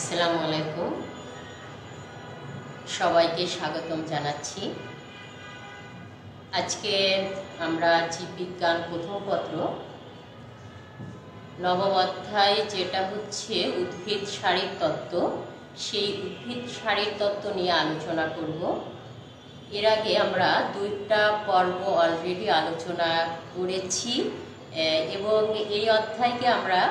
আসসালামু আলাইকুম, সবাইকে স্বাগতম জানাচ্ছি। আজকে আমরা জীববিজ্ঞান প্রথম পত্র নবম অধ্যায়, যেটা হচ্ছে উদ্ভিদ শারীরতত্ত্ব, সেই উদ্ভিদ শারীরতত্ত্ব নিয়ে আলোচনা করব। এর আগে আমরা দুইটা পর্ব অলরেডি আলোচনা করেছি এবং এই অধ্যায়কে আমরা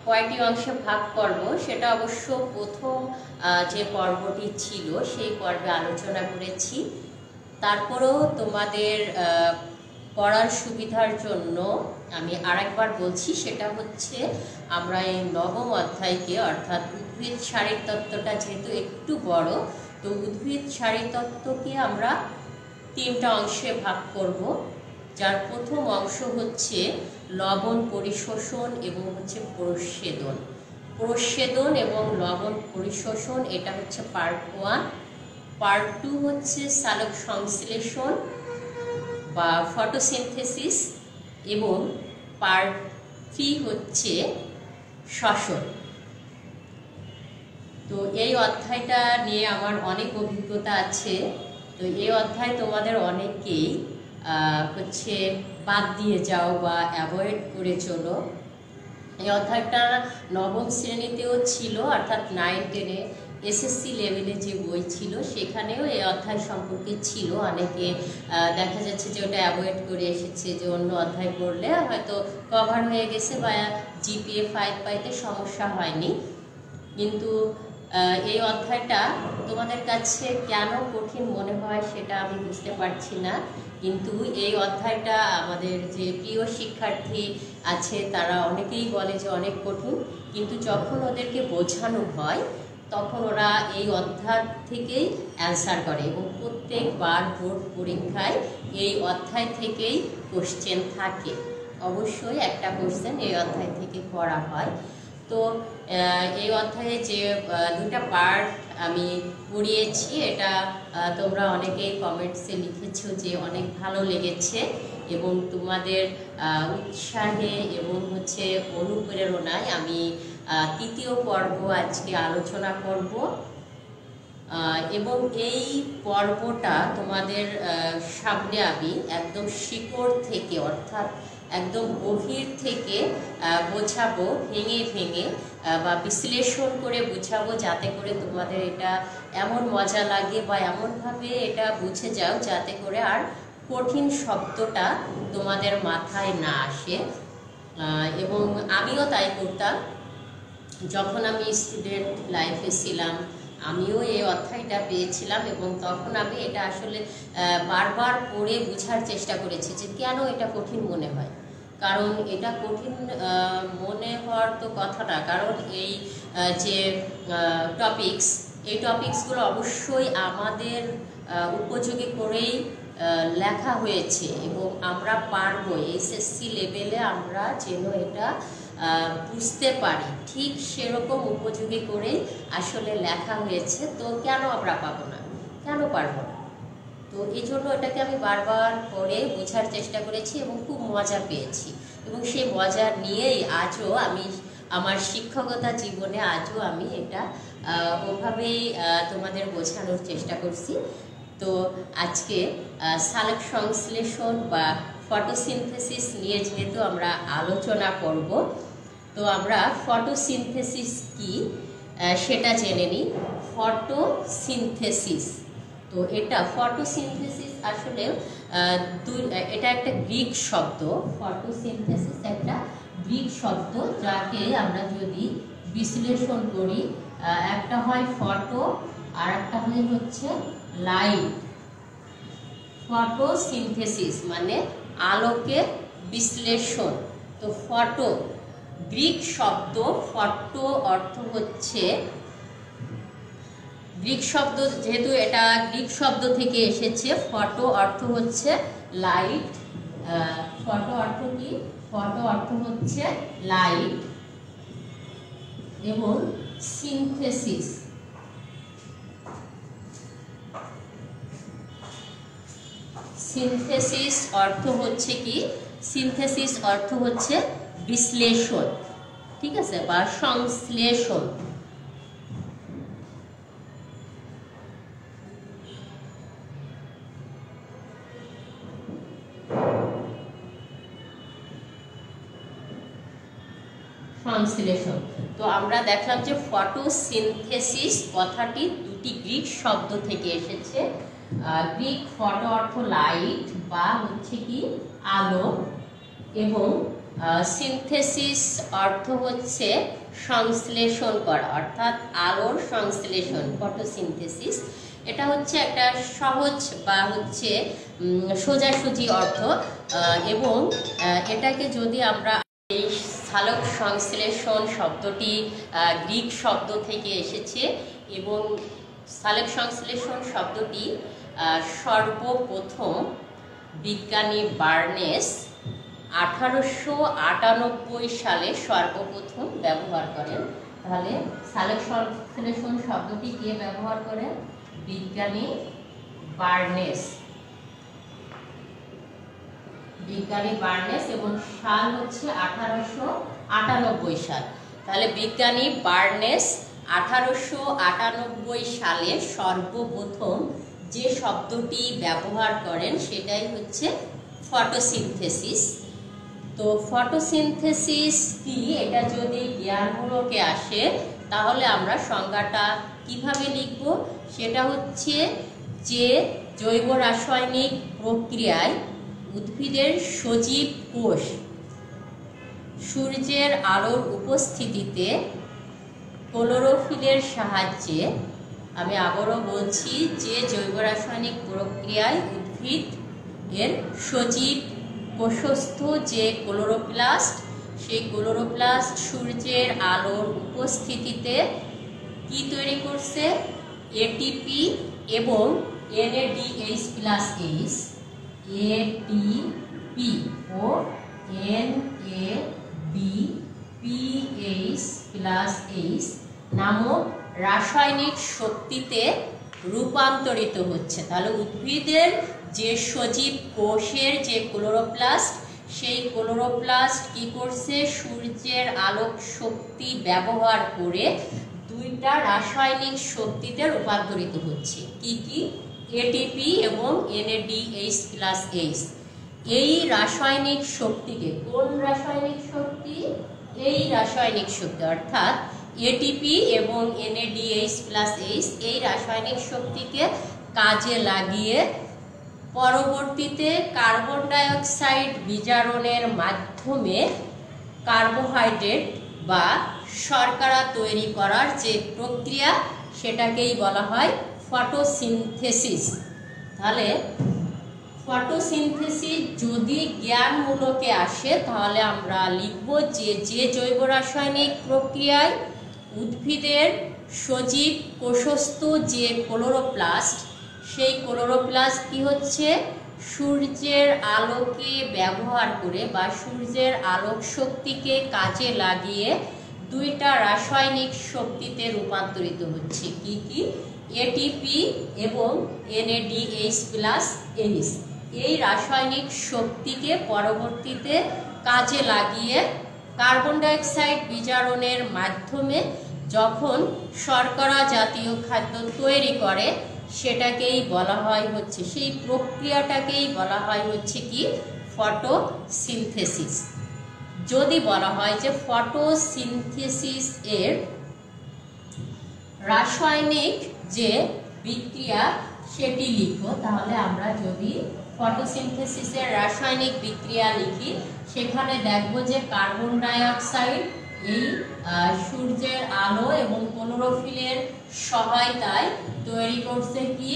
কয়টি অংশে ভাগ করব সেটা অবশ্য প্রথম যে পর্বটি ছিল সেই পর্বে আলোচনা করেছি। তারপরেও তোমাদের পড়ার সুবিধার জন্য আমি আরেকবার বলছি, সেটা হচ্ছে আমরা এই নবম অধ্যায়কে অর্থাৎ উদ্ভিদ শারীরতত্ত্বটা যেহেতু একটু বড়, তো উদ্ভিদ শারীরতত্ত্বকে আমরা তিনটা অংশে ভাগ করব। যার প্রথম অংশ হচ্ছে লবণ পরিশোষণ এবং হচ্ছে প্রচ্ছেদন এবং লবণ পরিশোষণ, এটা হচ্ছে পার্ট 1। পার্ট 2 হচ্ছে সালোক সংশ্লেষণ বা ফটোসিনথেসিস এবং পার্ট 3 হচ্ছে শ্বসন। তো এই অধ্যায়টা নিয়ে আমার অনেক অভিজ্ঞতা আছে। তো এই অধ্যায় তোমাদের অনেকেই হচ্ছে বাদ দিয়ে যাও বা অ্যাভয়েড করে চলো। এই অধ্যায়টা নবম শ্রেণীতেও ছিল, অর্থাৎ 9-10-এ এসএসসি লেভেলে যে বই ছিল সেখানেও এই অধ্যায় সম্পর্কে ছিল। অনেকে দেখা যাচ্ছে যে ওটা অ্যাভয়েড করে এসেছে, যে অন্য অধ্যায় পড়লে হয়তো কভার হয়ে গেছে বা জিপিএ 5 পাইতে সমস্যা হয়নি। কিন্তু এই অধ্যায়টা তোমাদের কাছে কেন কঠিন মনে হয় সেটা আমি বুঝতে পারছি না। কিন্তু এই অধ্যায়টা আমাদের যে প্রিয় শিক্ষার্থী আছে তারা অনেকেই বলে যে অনেক কঠিন, কিন্তু যখন ওদেরকে বোঝানো হয় তখন ওরা এই অধ্যায় থেকেই অ্যান্সার করে এবং প্রত্যেকবার বোর্ড পরীক্ষায় এই অধ্যায় থেকেই কোশ্চেন থাকে। অবশ্যই একটা কোশ্চেন এই অধ্যায় থেকে করা হয়। তো এই অধ্যায়ে যে দুটা পার্ট আমি পড়িয়েছি, এটা তোমরা অনেকেই কমেন্টসে লিখেছো যে অনেক ভালো লেগেছে এবং তোমাদের উৎসাহে এবং হচ্ছে অনুপ্রেরণায় আমি তৃতীয় পর্ব আজকে আলোচনা করব। এবং এই পর্বটা তোমাদের সামনে আমি একদম শিকড় থেকে, অর্থাৎ একদম গভীর থেকে বোঝাবো, ভেঙে ভেঙে বা বিশ্লেষণ করে বোঝাবো, যাতে করে তোমাদের এটা এমন মজা লাগে বা এমনভাবে এটা বুঝে যাও যাতে করে আর কঠিন শব্দটা তোমাদের মাথায় না আসে। এবং আমিও তাই করতাম যখন আমি স্টুডেন্ট লাইফে ছিলাম, আমিও এই অধ্যায়টা পেয়েছিলাম এবং তখন আমি এটা আসলে বারবার পড়ে বোঝার চেষ্টা করেছি যে কেন এটা কঠিন মনে হয়। কারণ এটা কঠিন মনে হওয়ার তো কথা না, কারণ এই যে এই টপিকসগুলো অবশ্যই আমাদের উপযোগী করেই লেখা হয়েছে এবং আমরা পারবো, এসএসসি লেভেলে আমরা যেন এটা বুঝতে পারি, ঠিক সেরকম উপযোগী করে আসলে লেখা হয়েছে। তো কেন আমরা পাবো না, কেন পারবো না? তো এই জন্য এটাকে আমি বারবার পড়ে বোঝার চেষ্টা করেছি এবং খুব মজা পেয়েছি এবং সেই মজা নিয়েই আজও আমি আমার শিক্ষকতা জীবনে আমি এটা ওভাবেই তোমাদের বোঝানোর চেষ্টা করছি। তো আজকে সালোক সংশ্লেষণ বা ফটোসিনথেসিস নিয়ে যেহেতু আমরা আলোচনা করব, তো আমরা ফটোসিনথেসিস কি সেটা জেনে নিই। ফটোসিনথেসিস, তো এটা ফটোসিনথেসিস আসলে এটা একটা গ্রিক শব্দ। ফটোসিনথেসিস একটা গ্রিক শব্দ, যাকে আমরা যদি বিশ্লেষণ করি, একটা হয় ফটো আর একটা হচ্ছে লাইট। ফটোসিনথেসিস মানে আলোকের বিশ্লেষণ। তো ফটো গ্রিক শব্দ, ফটো অর্থ হচ্ছে, গ্রিক শব্দ যেহেতু এটা গ্রিক শব্দ থেকে এসেছে, ফটো অর্থ হচ্ছে লাইট। ফটো অর্থ কি? ফটো অর্থ হচ্ছে লাইট এবং সিনথেসিস, সিনথেসিস অর্থ হচ্ছে কি? সিনথেসিস অর্থ হচ্ছে বিশ্লেষণ, ঠিক আছে, বা সংশ্লেষণ। সংশ্লেষণ। তো আমরা দেখলাম যে ফটোসিনথেসিস কথাটি দুটি গ্রিক শব্দ থেকে এসেছে। গ্রিক ফটো অর্থ লাইট বা হচ্ছে কি আলো, এবং সিনথেসিস অর্থ হচ্ছে সংশ্লেষণ করা, অর্থাৎ আলোর সংশ্লেষণ, ফটোসিনথেসিস। এটা হচ্ছে একটা সহজ বা হচ্ছে সোজাসুজি অর্থ, এবং এটাকে যদি আমরা এই সালোক সংশ্লেষণ শব্দটি গ্রিক শব্দ থেকে এসেছে, এবং সালোক সংশ্লেষণ শব্দটি সর্বপ্রথম বিজ্ঞানী বার্নেস 1898 সালে সর্বপ্রথম ব্যবহার করেন। তাহলে সালোক সংশ্লেষণ শব্দটি কে ব্যবহার করেন? বিজ্ঞানী বার্নেস। এবং সাল হচ্ছে 1898 সাল। তাহলে বিজ্ঞানী বার্নেস 1898 সালে সর্বপ্রথম যে শব্দটি ব্যবহার করেন সেটাই হচ্ছে ফটোসিনথেসিস। তো ফটোসিনথেসিস কি, এটা যদি জ্ঞানমূলকে আসে তাহলে আমরা সংজ্ঞাটা কিভাবে লিখব? সেটা হচ্ছে যে জৈব রাসায়নিক প্রক্রিয়ায় উদ্ভিদের সজীব কোষ সূর্যের আলোর উপস্থিতিতে ক্লোরোফিলের সাহায্যে, আমি আবারও বলছি, যে জৈব রাসায়নিক প্রক্রিয়ায় উদ্ভিদ এর সজীব কোষস্থ যে ক্লোরোপ্লাস্ট, সেই ক্লোরোপ্লাস্ট সূর্যের আলোর উপস্থিতিতে কি তৈরি করছে? এটিপি এবং NADH+H, ATP ও NADPH+ নামক রাসায়নিক শক্তিতে রূপান্তরিত হচ্ছে। তাহলে উদ্ভিদের যে সজীব কোষের যে ক্লোরোপ্লাস্ট, সেই ক্লোরোপ্লাস্ট কি করছে? সূর্যের আলোক শক্তি ব্যবহার করে দুইটা রাসায়নিক শক্তিতে রূপান্তরিত হচ্ছে। কি কি? এটিপি এবং NADH+H। এই রাসায়নিক শক্তিকে, কোন রাসায়নিক শক্তি? এই রাসায়নিক শক্তি, অর্থাৎ এটিপি এবং NADH+H এই রাসায়নিক শক্তিকে কাজে লাগিয়ে পরবর্তীতে কার্বন ডাই অক্সাইড বিজারণের মাধ্যমে কার্বোহাইড্রেট বা শর্করা তৈরি করার যে প্রক্রিয়া, সেটাকেই বলা হয় ফটোসিনথেসিস। তাহলে ফটোসিনথেসিস যদি জ্ঞানমূলকে আসে তাহলে আমরা লিখব যে যে জৈব রাসায়নিক প্রক্রিয়ায় উদ্ভিদের সজীব কোষস্থ যে ক্লোরোপ্লাস্ট, সেই ক্লোরোপ্লাস্ট কি হচ্ছে? সূর্যের আলোকে ব্যবহার করে বা সূর্যের আলোক শক্তিকে কাজে লাগিয়ে দুইটা রাসায়নিক শক্তিতে রূপান্তরিত হচ্ছে। কি কি? এটিপি এবং NADH+H। এই রাসায়নিক শক্তিকে পরবর্তীতে কাজে লাগিয়ে কার্বন ডাই অক্সাইড বিজারণের মাধ্যমে যখন শর্করা জাতীয় খাদ্য তৈরি করে, সেটাকেই বলা হয় হচ্ছে, সেই প্রক্রিয়াটাকেই বলা হয় হচ্ছে কি? ফটোসিনথেসিস। যদি বলা হয় যে ফটোসিনথেসিস এর রাসায়নিক যে বিক্রিয়া সেটি লিখো, তাহলে আমরা যদি ফটোসিনথেসিসের রাসায়নিক বিক্রিয়া লিখি, সেখানে দেখব যে কার্বন ডাই অক্সাইড এই সূর্যের আলো এবং ক্লোরোফিলের সহায়তায় তৈরি করছে কি?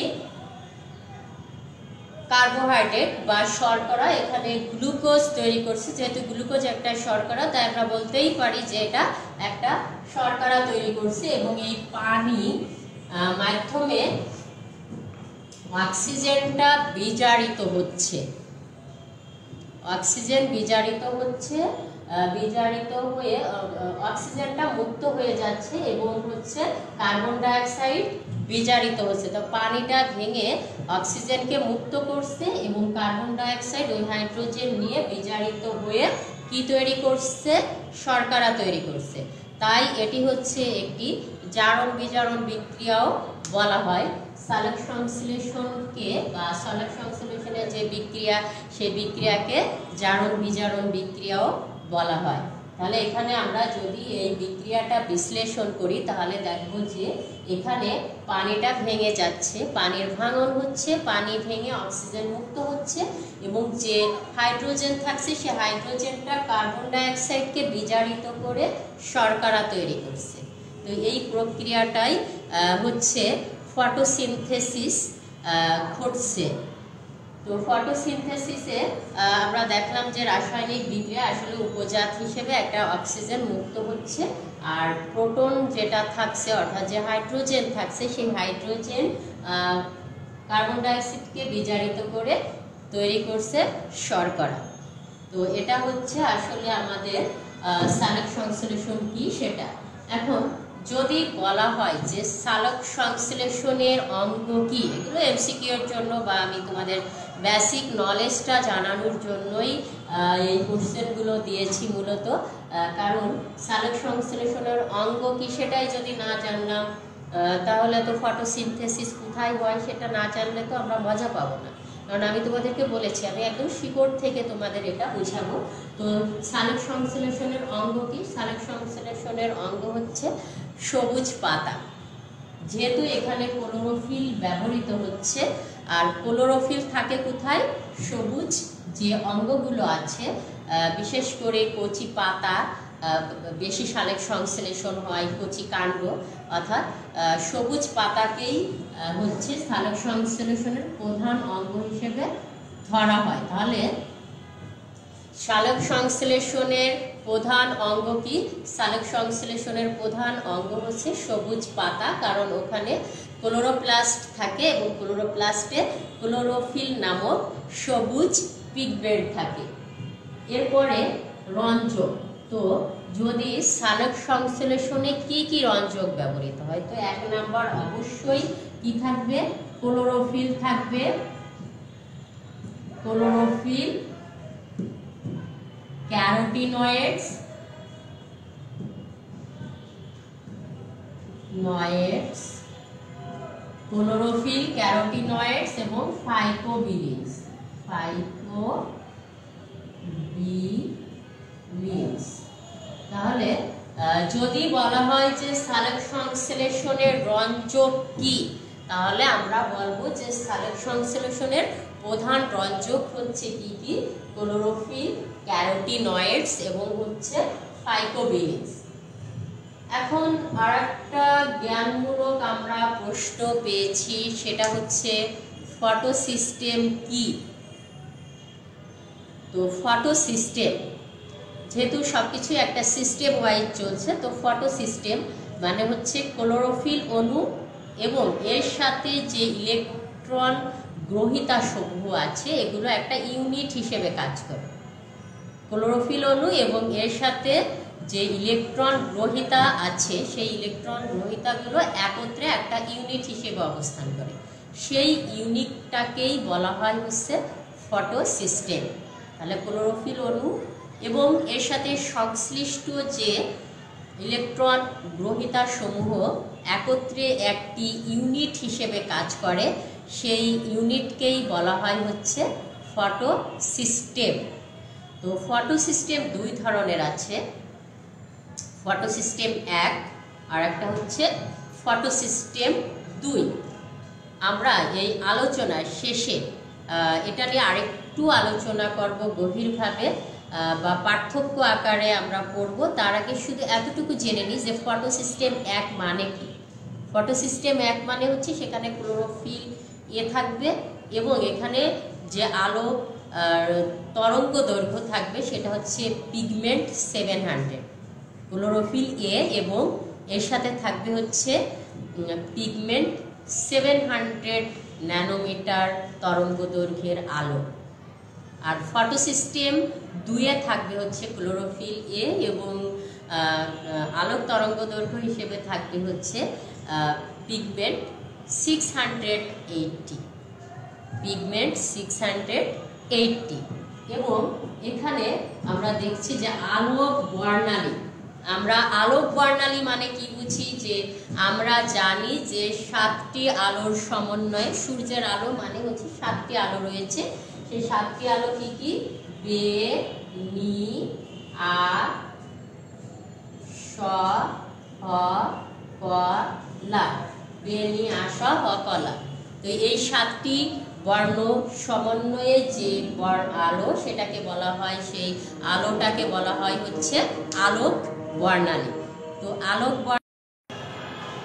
কার্বোহাইড্রেট বা শর্করা। এখানে গ্লুকোজ তৈরি করছে, যেহেতু গ্লুকোজ একটা শর্করা, তাই আমরা বলতেই পারি যে এটা একটা শর্করা তৈরি করছে। এবং এই পানি মাধ্যমে অক্সিজেনটা বিজারিত হচ্ছে, অক্সিজেন বিজারিত হচ্ছে, বিজারিত হয়ে অক্সিজেনটা মুক্ত হয়ে যাচ্ছে এবং হচ্ছে কার্বন ডাই অক্সাইড বিজারিত হচ্ছে। তো পানিটা ভেঙে অক্সিজেনকে মুক্ত করছে এবং কার্বন ডাই অক্সাইড ওই হাইড্রোজেন নিয়ে বিজারিত হয়ে কি তৈরি করছে? শর্করা তৈরি করছে। তাই এটি হচ্ছে একটি জারণ বিজারণ বিক্রিয়াও বলা হয়। সালোক সংশ্লেষণকে বা সালোক সংশ্লেষণের যে বিক্রিয়া, সেই বিক্রিয়াকে জারণ বিজারণ বিক্রিয়াও বলা হয়। তাহলে এখানে আমরা যদি এই বিক্রিয়াটা বিশ্লেষণ করি তাহলে দেখব যে এখানে পানিটা ভেঙে যাচ্ছে, পানির ভাঙন হচ্ছে, পানি ভেঙে অক্সিজেন মুক্ত হচ্ছে এবং যে হাইড্রোজেন থাকছে সে হাইড্রোজেনটা কার্বন ডাইঅক্সাইডকে বিজারিত করে শর্করা তৈরি করছে। তো এই প্রক্রিয়াটাই হচ্ছে ফটোসিনথেসিস ঘটছে। তো ফটোসিনথেসিসে আমরা দেখলাম যে রাসায়নিক বিক্রিয়া আসলে উপজাত হিসেবে একটা অক্সিজেন মুক্ত হচ্ছে, আর প্রোটন যেটা থাকছে অর্থাৎ যে হাইড্রোজেন থাকছে সেই হাইড্রোজেন কার্বন ডাইঅক্সাইডকে বিজারিত করে তৈরি করছে শর্করা। তো এটা হচ্ছে আসলে আমাদের সালোক সংশ্লেষণ কি সেটা। এখন যদি বলা হয় যে সালোক সংশ্লেষণের অঙ্গ কি, এগুলো এমসিকিউ এর জন্য বা আমি তোমাদের বেসিক নলেজটা জানানোর জন্যই এই কোশ্চেনগুলো দিয়েছি মূলত। কারণ সালোক সংশ্লেষণের অঙ্গ কি সেটাই যদি না জানলাম তাহলে তো ফটোসিনথেসিস কোথায় হয় সেটা না জানলে তো আমরা মজা পাবো না। কারণ আমি তোমাদেরকে বলেছি আমি একদম শিকড় থেকে তোমাদের এটা বোঝাবো। তো সালোক সংশ্লেষণের অঙ্গ কি? সালোক সংশ্লেষণের অঙ্গ হচ্ছে সবুজ পাতা। যেহেতু এখানে ক্লোরোফিল ব্যবহৃত হচ্ছে, আর ক্লোরোফিল থাকে কোথায়? সবুজ যে অঙ্গগুলো আছে, বিশেষ করে কচি পাতা বেশি সালোক সংশ্লেষণ হয়, কচি কাণ্ড অর্থাৎ সবুজ পাতাকেই হচ্ছে সালোক সংশ্লেষণের প্রধান অঙ্গ হিসেবে ধরা হয়। তাহলে সালোক সংশ্লেষণের প্রধান অঙ্গ কি? সালোক সংশ্লেষণের প্রধান অঙ্গ হচ্ছে সবুজ পাতা, কারণ ওখানে ক্লোরোপ্লাস্ট থাকে এবং ক্লোরোপ্লাস্টে ক্লোরোফিল নামক সবুজ পিগমেন্ট থাকে। এরপরে রঞ্জক। তো যদি সালোক সংশ্লেষণে কি কি রঞ্জক ব্যবহৃত হয়, তো 1 নাম্বার অবশ্যই কি থাকবে? ক্লোরোফিল থাকবে। ক্লোরোফিল, ক্যারোটিনয়েডস ক্লোরোফিল, ক্যারোটিনয়েডস এবং ফাইকোবিলিনস। তাহলে যদি বলা হয় যে সালোক সংশ্লেষণের রঞ্জক কি, তাহলে আমরা বলবো যে সালোক সংশ্লেষণের প্রধান রঞ্জক হচ্ছে কি কি? ক্লোরোফিল, ক্যারোটিনয়েডস এবং হচ্ছে ফাইকোবিলিনস। এখন আরেকটা জ্ঞানমূলক আমরা প্রশ্ন পেয়েছি, সেটা হচ্ছে ফটোসিস্টেম কি? তো ফটোসিস্টেম যেহেতু সবকিছু একটা সিস্টেম ওয়াইজ চলছে, তো ফটোসিস্টেম মানে হচ্ছে ক্লোরোফিল অণু এবং এর সাথে যে ইলেকট্রন গ্রহিতা সমূহ আছে এগুলো একটা ইউনিট হিসেবে কাজ করে। ক্লোরোফিল অণু এবং এর সাথে যে ইলেকট্রন গ্রহিতা আছে সেই ইলেকট্রন গ্রহিতাগুলো একত্রে একটা ইউনিট হিসেবে অবস্থান করে, সেই ইউনিটটাকেই বলা হয় হচ্ছে ফটোসিস্টেম। তাহলে ক্লোরোফিল অণু এবং এর সাথে সংশ্লিষ্ট যে ইলেকট্রন গ্রহিতা সমূহ একত্রে একটি ইউনিট হিসেবে কাজ করে, সেই ইউনিটকেই বলা হয় হচ্ছে ফটোসিস্টেম। তো ফটোসিস্টেম 2 ধরনের আছে, ফটোসিস্টেম 1 আর একটা হচ্ছে ফটোসিস্টেম 2। আমরা এই আলোচনার শেষে এটা নিয়ে আরেকটু আলোচনা করব গভীরভাবে বা পার্থক্য আকারে আমরা পড়ব। তার আগে শুধু এতটুকু জেনে নিই যে ফটোসিস্টেম 1 মানে কি। ফটোসিস্টেম 1 মানে হচ্ছে সেখানে ক্লোরোফিল থাকবে এবং এখানে যে আলো তরঙ্গ দৈর্ঘ্য থাকবে সেটা হচ্ছে পিগমেন্ট 700, ক্লোরোফিল এবং এর সাথে থাকবে হচ্ছে পিগমেন্ট 700 ন্যানোমিটার তরঙ্গ দৈর্ঘ্যের আলো। আর ফটোসিস্টেম 2 থাকবে হচ্ছে ক্লোরোফিল এবং আলোক তরঙ্গ দৈর্ঘ্য হিসেবে থাকবে হচ্ছে পিগমেন্ট 680, পিগমেন্ট 680। এবং এখানে আমরা দেখছি যে আলোক বর্ণালী। আমরা আলোক বর্ণালী মানে কি বুঝি? যে আমরা জানি যে 7টি আলোর সমন্বয়ে, সূর্যের আলো মানে হচ্ছে 7টি আলো রয়েছে, সেই 7টি আলো কি কি? বে, নি, আ, হ ক লা, বেনি আস হ কলা। তো এই 7টি বর্ণ সমন্বয়ে যে আলো সেটাকে বলা হয়, সেই আলোটাকে বলা হয় হচ্ছে আলোক বর্ণালী। তো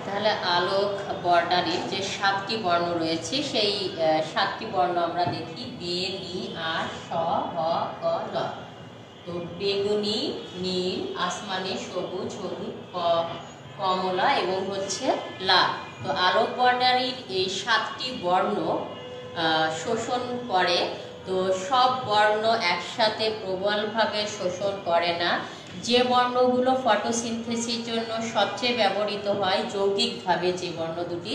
তাহলে আলোক বর্ণালীর যে 7টি বর্ণ রয়েছে সেই 7টি বর্ণ আমরা দেখি, বে নি আ স হ ক ল। তো বেগুনি, নীল, আসমানি, সবুজ, হলুদ, কমলা এবং হচ্ছে লাল। তো আলোক বর্ণালীর এই 7টি বর্ণ শোষণ করে। তো সব বর্ণ একসাথে প্রবলভাবে শোষণ করে না। যে বর্ণগুলো ফটোসিনথেসিসের জন্য সবচেয়ে ব্যবহৃত হয় যৌগিকভাবে, যে বর্ণ দুটি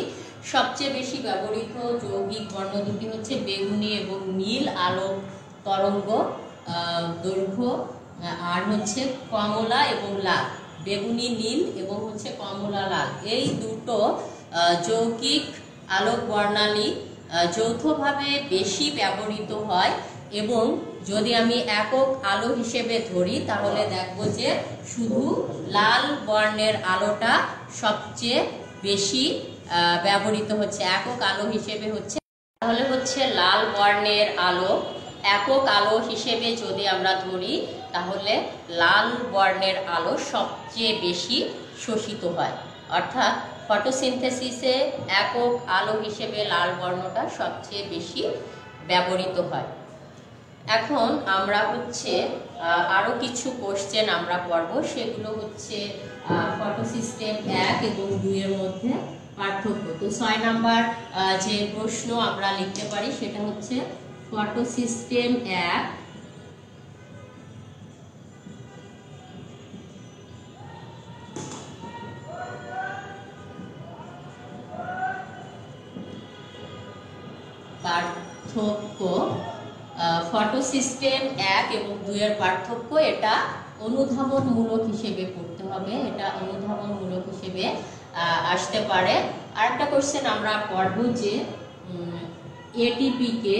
সবচেয়ে বেশি ব্যবহৃত যৌগিক বর্ণ দুটি হচ্ছে বেগুনি এবং নীল আলোক তরঙ্গ দৈর্ঘ্য, আর হচ্ছে কমলা এবং লাল, বেগুনি নীল এবং হচ্ছে কমলা লাল। এই দুটো যৌগিক আলোক বর্ণালী যৌথভাবে বেশি ব্যবহৃত হয়। এবং যদি আমি একক আলো হিসেবে ধরি তাহলে দেখব যে শুধু লাল বর্ণের আলোটা সবচেয়ে বেশি ব্যবহৃত হচ্ছে একক আলো হিসেবে হচ্ছে। তাহলে হচ্ছে লাল বর্ণের আলো একক আলো হিসেবে যদি আমরা ধরি তাহলে লাল বর্ণের আলো সবচেয়ে বেশি শোষিত হয়, অর্থাৎ ফটোসিনথেসিসে একক আলো হিসেবে লাল বর্ণটা সবচেয়ে বেশি ব্যবহৃত হয়। এখন আমরা হচ্ছে আরো কিছু কোশ্চেন আমরা পড়ব, সেগুলো হচ্ছে ফটোসিস্টেম 1 এবং 2 এর মধ্যে পার্থক্য। তো 6 নাম্বার যে প্রশ্ন আমরা লিখতে পারি সেটা হচ্ছে ফটোসিস্টেম 1 পার্থক্য। ফটোসিস্টেম 1 এবং 2 এর পার্থক্য, এটা অনুধাবনমূলক হিসেবে পড়তে হবে, এটা অনুধাবনমূলক হিসেবে আসতে পারে। আরেকটা কোশ্চেন আমরা পড়ব যে এটিপি কে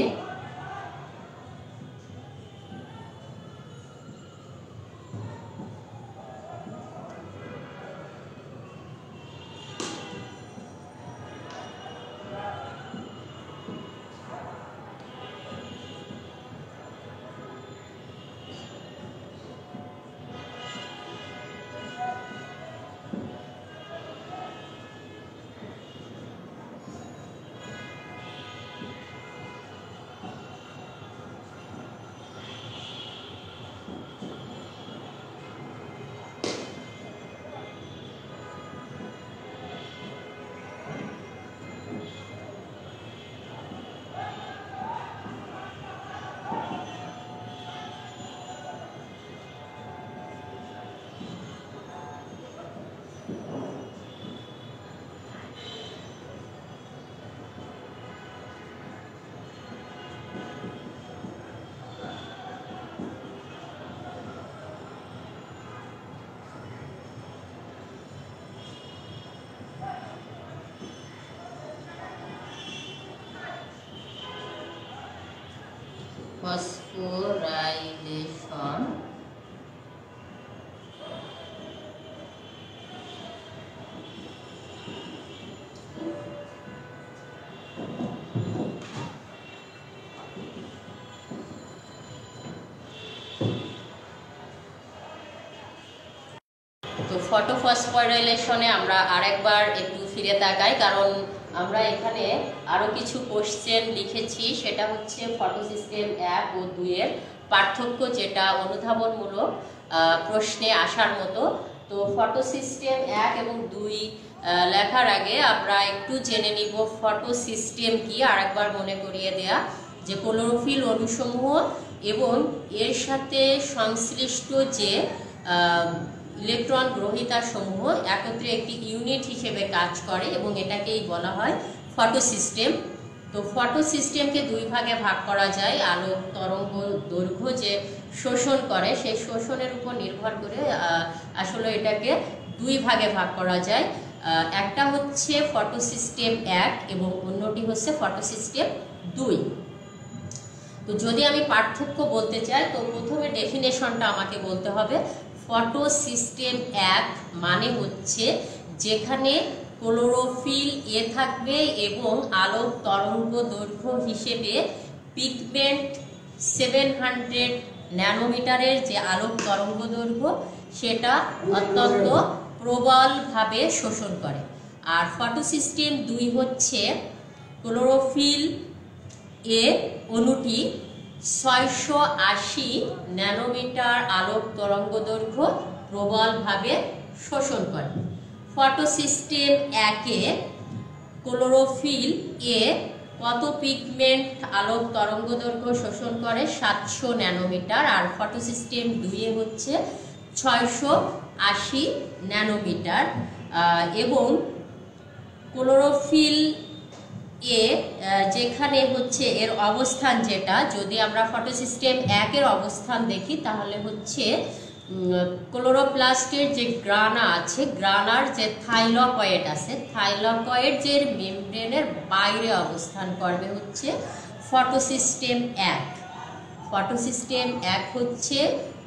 ফসফোরাইলেশন তো ফটোফসফোরাইলেশনে আমরা আরেকবার একটু ফিরে তাকাই, কারণ আমরা এখানে আরো কিছু কোশ্চেন লিখেছি। সেটা হচ্ছে ফটোসিস্টেম 1 ও 2 এর পার্থক্য, যেটা অনুধাবনমূলক প্রশ্নে আসার মতো। তো ফটোসিস্টেম 1 এবং 2 লেখার আগে আমরা একটু জেনে নিব ফটোসিস্টেম কি। আরেকবার মনে করিয়ে দেয়া যে ক্লোরোফিল অণুসমূহ এবং এর সাথে সংশ্লিষ্ট যে ইলেকট্রন গ্রহিতা সমূহ একত্রে একটি ইউনিট হিসেবে কাজ করে এবং এটাকেই বলা হয় ফটোসিস্টেম। তো ফটোসিস্টেমকে 2 ভাগে ভাগ করা যায়। আলোক তরঙ্গ দৈর্ঘ্য যে শোষণ করে সেই শোষণের উপর নির্ভর করে আসলে এটাকে 2 ভাগে ভাগ করা যায়। একটা হচ্ছে ফটোসিস্টেম 1 এবং অন্যটি হচ্ছে ফটোসিস্টেম 2। তো যদি আমি পার্থক্য বলতে চাই তো প্রথমে ডেফিনেশনটা আমাকে বলতে হবে। ফটোসিস্টেম 1 মানে হচ্ছে যেখানে ক্লোরোফিল এ থাকবে এবং আলোক তরঙ্গ দৈর্ঘ্য হিসেবে পিগমেন্ট 700 ন্যানোমিটারের যে আলোক তরঙ্গ দৈর্ঘ্য সেটা অত্যন্ত প্রবলভাবে শোষণ করে। আর ফটোসিস্টেম 2 হচ্ছে ক্লোরোফিল এ অণুটি 680 ন্যানোমিটার আলোক তরঙ্গ দৈর্ঘ্য প্রবলভাবে শোষণ করে। ফটোসিস্টেম 1 এ ক্লোরোফিল এ কত পিগমেন্ট আলোক তরঙ্গ দৈর্ঘ্য শোষণ করে? 700 ন্যানোমিটার। আর ফটোসিস্টেম 2 এ হচ্ছে 680 ন্যানোমিটার। এবং ক্লোরোফিল এ যেখানে হচ্ছে এর অবস্থান, যেটা যদি আমরা ফটোসিস্টেম 1 এর অবস্থান দেখি তাহলে হচ্ছে ক্লোরোপ্লাস্টের যে গ্রানা আছে, গ্রানার যে থাইলকয়েড আছে, থাইলকয়েড যে মেমব্রেনের বাইরে অবস্থান করবে হচ্ছে ফটোসিস্টেম 1। ফটোসিস্টেম 1 হচ্ছে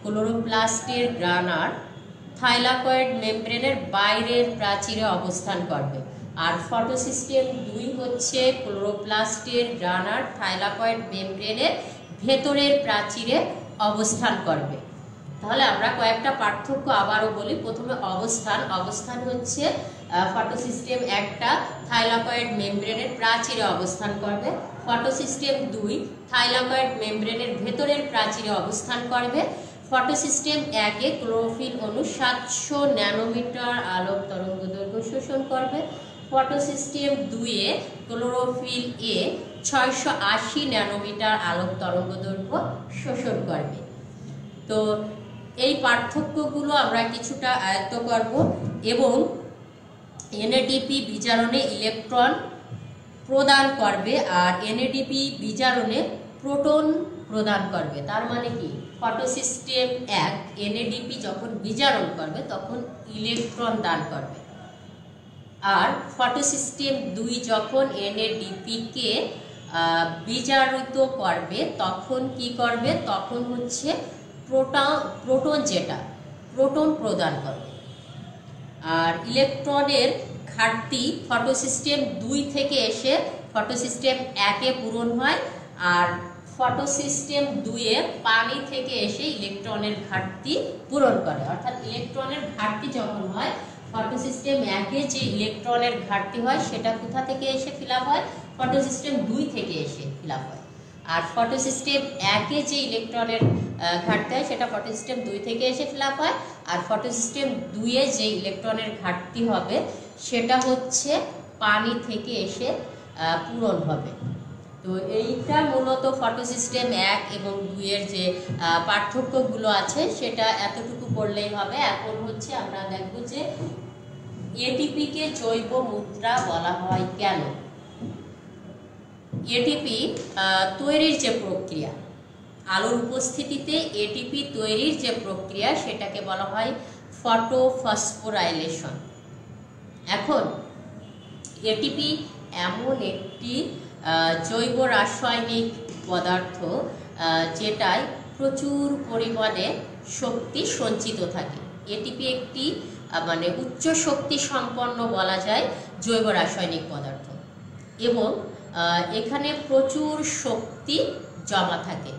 ক্লোরোপ্লাস্টের গ্রানার থাইলকয়েড মেমব্রেনের বাইরের প্রাচীরে অবস্থান করবে। আর ফটোসিস্টেম 2 হচ্ছে ক্লোরোপ্লাস্টের গ্রানার থাইলকয়েড মেমব্রেনের ভেতরের প্রাচীরে অবস্থান করবে। তাহলে আমরা কয়েকটা পার্থক্য আবারও বলি। প্রথমে অবস্থান হচ্ছে ফটোসিস্টেম 1টা থাইলকয়েড মেমব্রেনের প্রাচীরে অবস্থান করবে, ফটোসিস্টেম 2 থাইলকয়েড মেমব্রেনের ভেতরের প্রাচীরে অবস্থান করবে। ফটোসিস্টেম 1 এ ক্লোরোফিল অণু 700 ন্যানোমিটার আলোক তরঙ্গ দৈর্ঘ্য শোষণ করবে। ফটোসিস্টেম 2 এ ক্লোরোফিল এ 680 ন্যানোমিটার আলোক তরঙ্গ দৈর্ঘ্য শোষণ করবে। তো এই পার্থক্যগুলো আমরা কিছুটা আয়ত্ত করব। এবং এনএডিপি বিজারণে ইলেকট্রন প্রদান করবে আর এনএডিপি বিজারণে প্রোটন প্রদান করবে। তার মানে কি, ফটোসিস্টেম 1 এনএডিপি যখন বিজারণ করবে তখন ইলেকট্রন দান করবে, আর ফটোসিস্টেম 2 যখন এনএডিপি কে বিজারিত করবে তখন কি করবে? তখন হচ্ছে প্রোটন প্রদান করবে। আর ইলেকট্রনের ঘাটতি ফটোসিস্টেম 2 থেকে এসে ফটোসিস্টেম 1 এ পূরণ হয়, আর ফটোসিস্টেম 2 এ পানি থেকে এসে ইলেকট্রনের ঘাটতি পূরণ করে। অর্থাৎ ইলেকট্রনের ঘাটতি যখন হয়, ফটোসিস্টেম 1 এ যে ইলেকট্রনের ঘাটতি হয় সেটা কোথা থেকে এসে ফিল আপ হয়? ফটোসিস্টেম 2 থেকে এসে ফিল আপ হয়। আর ফটোসিস্টেম 1 এ যে ইলেকট্রনের ঘাটতি হয় সেটা ফটোসিস্টেম 2 থেকে এসে ফিল আপ হয়, আর ফটোসিস্টেম 2 এ যে ইলেকট্রনের ঘাটতি হবে সেটা হচ্ছে পানি থেকে এসে পূরণ হবে। তো এইটা মূলত ফটোসিস্টেম 1 এবং 2 এর যে পার্থক্যগুলো আছে সেটা এতটুকু পড়লেই হবে। এখন হচ্ছে আমরা দেখব যে এটিপি কে জৈব মুদ্রা বলা হয় কেন। এটিপি তৈরির যে প্রক্রিয়া, আলোর উপস্থিতিতে এটিপি তৈরির যে প্রক্রিয়া সেটাকে বলা হয় ফটোফসফোরাইলেশন। এখন এটিপি এমন একটি জৈব রাসায়নিক পদার্থ যেটায় প্রচুর পরিমাণে শক্তি সঞ্চিত থাকে। এটিপি একটি মানে উচ্চ শক্তি সম্পন্ন বলা যায় জৈব রাসায়নিক পদার্থ, এবং এখানে প্রচুর শক্তি জমা থাকে।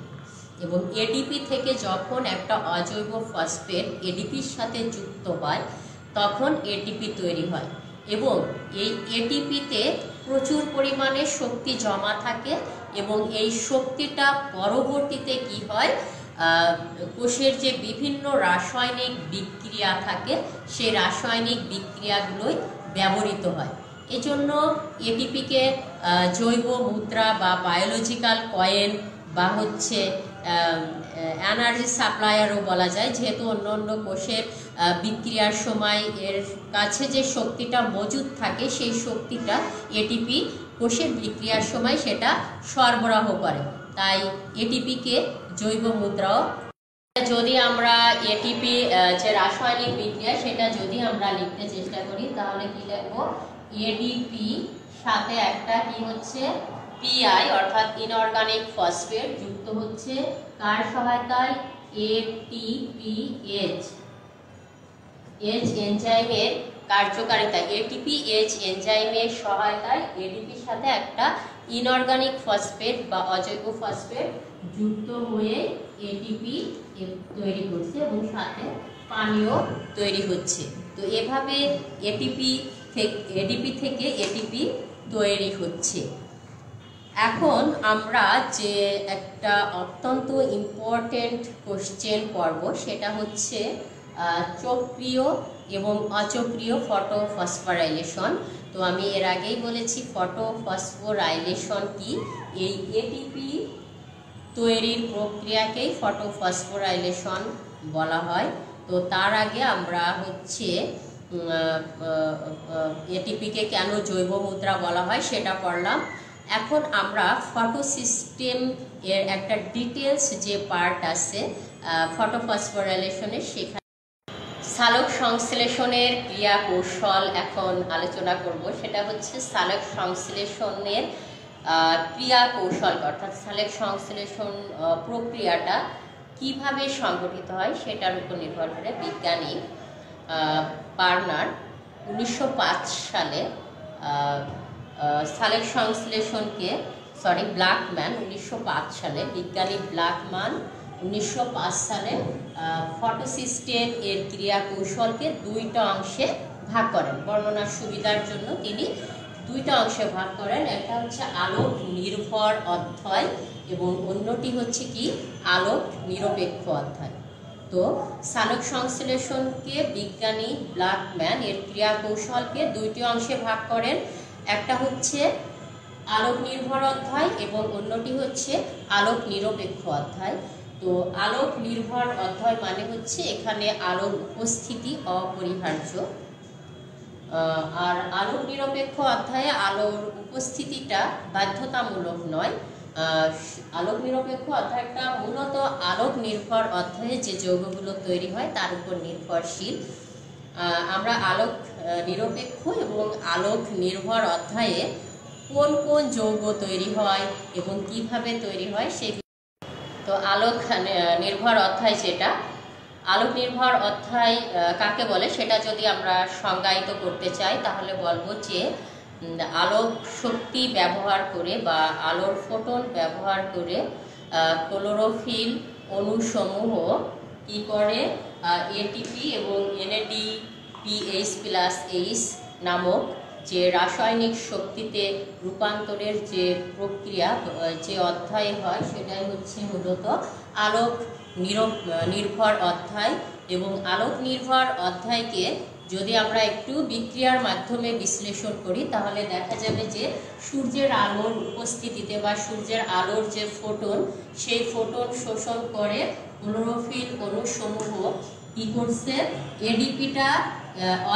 এবং এডিপি থেকে যখন একটা অজৈব ফসফেট এডিপির সাথে যুক্ত হয় তখন এটিপি তৈরি হয়, এবং এই এটিপিতে প্রচুর পরিমাণে শক্তি জমা থাকে, এবং এই শক্তিটা পরবর্তীতে কি হয়, কোষের যে বিভিন্ন রাসায়নিক বিক্রিয়া থাকে সেই রাসায়নিক বিক্রিয়াগুলোই ব্যবহৃত হয়। এজন্য এটিপিকে জৈব মুদ্রা বা বায়োলজিক্যাল কয়েন বা হচ্ছে এনার্জি সাপ্লায়ারও বলা যায়, যেহেতু অন্য অন্য কোষের বিক্রিয়ার সময় এর কাছে যে শক্তিটা মজুদ থাকে সেই শক্তিটা এটিপি কোষের বিক্রিয়ার সময় সেটা সরবরাহ করে, তাই এটিপিকে জৈব মুদ্রাও। যদি আমরা এটিপি যে রাসায়নিক বিক্রিয়া সেটা যদি আমরা লিখতে চেষ্টা করি তাহলে কি লিখবো? এডিপি সাথে একটা কি হচ্ছে পিআই অর্থাৎ ইনঅর্গানিক ফসফেট যুক্ত হচ্ছে কার সহায়তায়? এটিপিএইচ। এজ এনজাইমের কার্যকারিতা, এটিপি এজ এনজাইমের সহায়তায় এডিপির সাথে একটা ইনঅর্গানিক ফসফেট বা অজৈব ফসফেট যুক্ত হয়ে এটিপি তৈরি করছে এবং সাথে পানীয় তৈরি হচ্ছে। তো এভাবে এডিপি থেকে এটিপি তৈরি হচ্ছে। এখন আমরা যে একটা অত্যন্ত ইম্পর্টেন্ট কোশ্চেন পড়ব, সেটা হচ্ছে চক্রীয় এবং অচক্রীয় ফটোফসফোরাইলেশন। তো আমি এর আগেই বলেছি ফটোফসফোরাইলেশন কি। এই এটিপি তৈরির প্রক্রিয়াকেই ফটোফসফোরাইলেশন বলা হয়। তো তার আগে আমরা হচ্ছে এটিপিকে কেন জৈব মুদ্রা বলা হয় সেটা পড়লাম। এখন আমরা ফটোসিস্টেম এর একটা ডিটেলস যে পার্ট আছে ফটোফসফোরাইলেশনের, সেখানে সালোক সংশ্লেষণের ক্রিয়া কৌশল এখন আলোচনা করব। সেটা হচ্ছে সালোক সংশ্লেষণের ক্রিয়া কৌশল, অর্থাৎ সালোক সংশ্লেষণ প্রক্রিয়াটা কিভাবে সংগঠিত হয় সেটার উপর নির্ভর করে বিজ্ঞানী বার্নার 1905 সালে সালোক সংশ্লেষণকে ব্ল্যাকম্যান 1905 সালে, বিজ্ঞানী ব্ল্যাকম্যান 1905 সালে ফটোসিস্টেম এর ক্রিয়া কৌশলকে দুইটা অংশে ভাগ করেন। বর্ণনার সুবিধার জন্য তিনি দুইটা অংশে ভাগ করেন। একটা হচ্ছে আলোক নির্ভর অধ্যয় এবং অন্যটি হচ্ছে কি আলোক নিরপেক্ষ অধ্যয়। তো সালোক সংশ্লেষণকে বিজ্ঞানী ব্ল্যাকম্যান এর ক্রিয়া কৌশলকে দুইটি অংশে ভাগ করেন। একটা হচ্ছে আলোক নির্ভর অধ্যয় এবং অন্যটি হচ্ছে আলোক নিরপেক্ষ অধ্যয়। তো আলোক নির্ভর অধ্যয় মানে হচ্ছে এখানে আলোর উপস্থিতি অপরিহার্য, আর আলোক নিরপেক্ষ অধ্যায়ে আলোর উপস্থিতিটা বাধ্যতামূলক নয়। আলোক নিরপেক্ষ অধ্যায়টা মূলত আলোক নির্ভর অধ্যায়ে যে যৌগগুলো তৈরি হয় তার উপর নির্ভরশীল। আমরা আলোক নিরপেক্ষ এবং আলোক নির্ভর অধ্যায়ে কোন কোন যৌগ তৈরি হয় এবং কিভাবে তৈরি হয় সেগুলো। তো আলোক নির্ভর অধ্যায়, যেটা আলোক নির্ভর অধ্যায় কাকে বলে সেটা যদি আমরা সংজ্ঞায়িত করতে চাই তাহলে বলবো যে আলোক শক্তি ব্যবহার করে বা আলোর ফোটন ব্যবহার করে ক্লোরোফিল অণুসমূহ কি করে এটিপি এবং NADPH+H নামক যে রাসায়নিক শক্তিতে রূপান্তরের যে প্রক্রিয়া যে অধ্যায় হয় সেটাই হচ্ছে মূলত আলোক নির্ভর অধ্যায়। এবং আলোক নির্ভর অধ্যায়কে যদি আমরা একটু বিক্রিয়ার মাধ্যমে বিশ্লেষণ করি তাহলে দেখা যাবে যে সূর্যের আলোর উপস্থিতিতে বা সূর্যের আলোর যে ফোটন, সেই ফোটন শোষণ করে ক্লোরোফিল অণুসমূহ কি করছে, এডিপিটা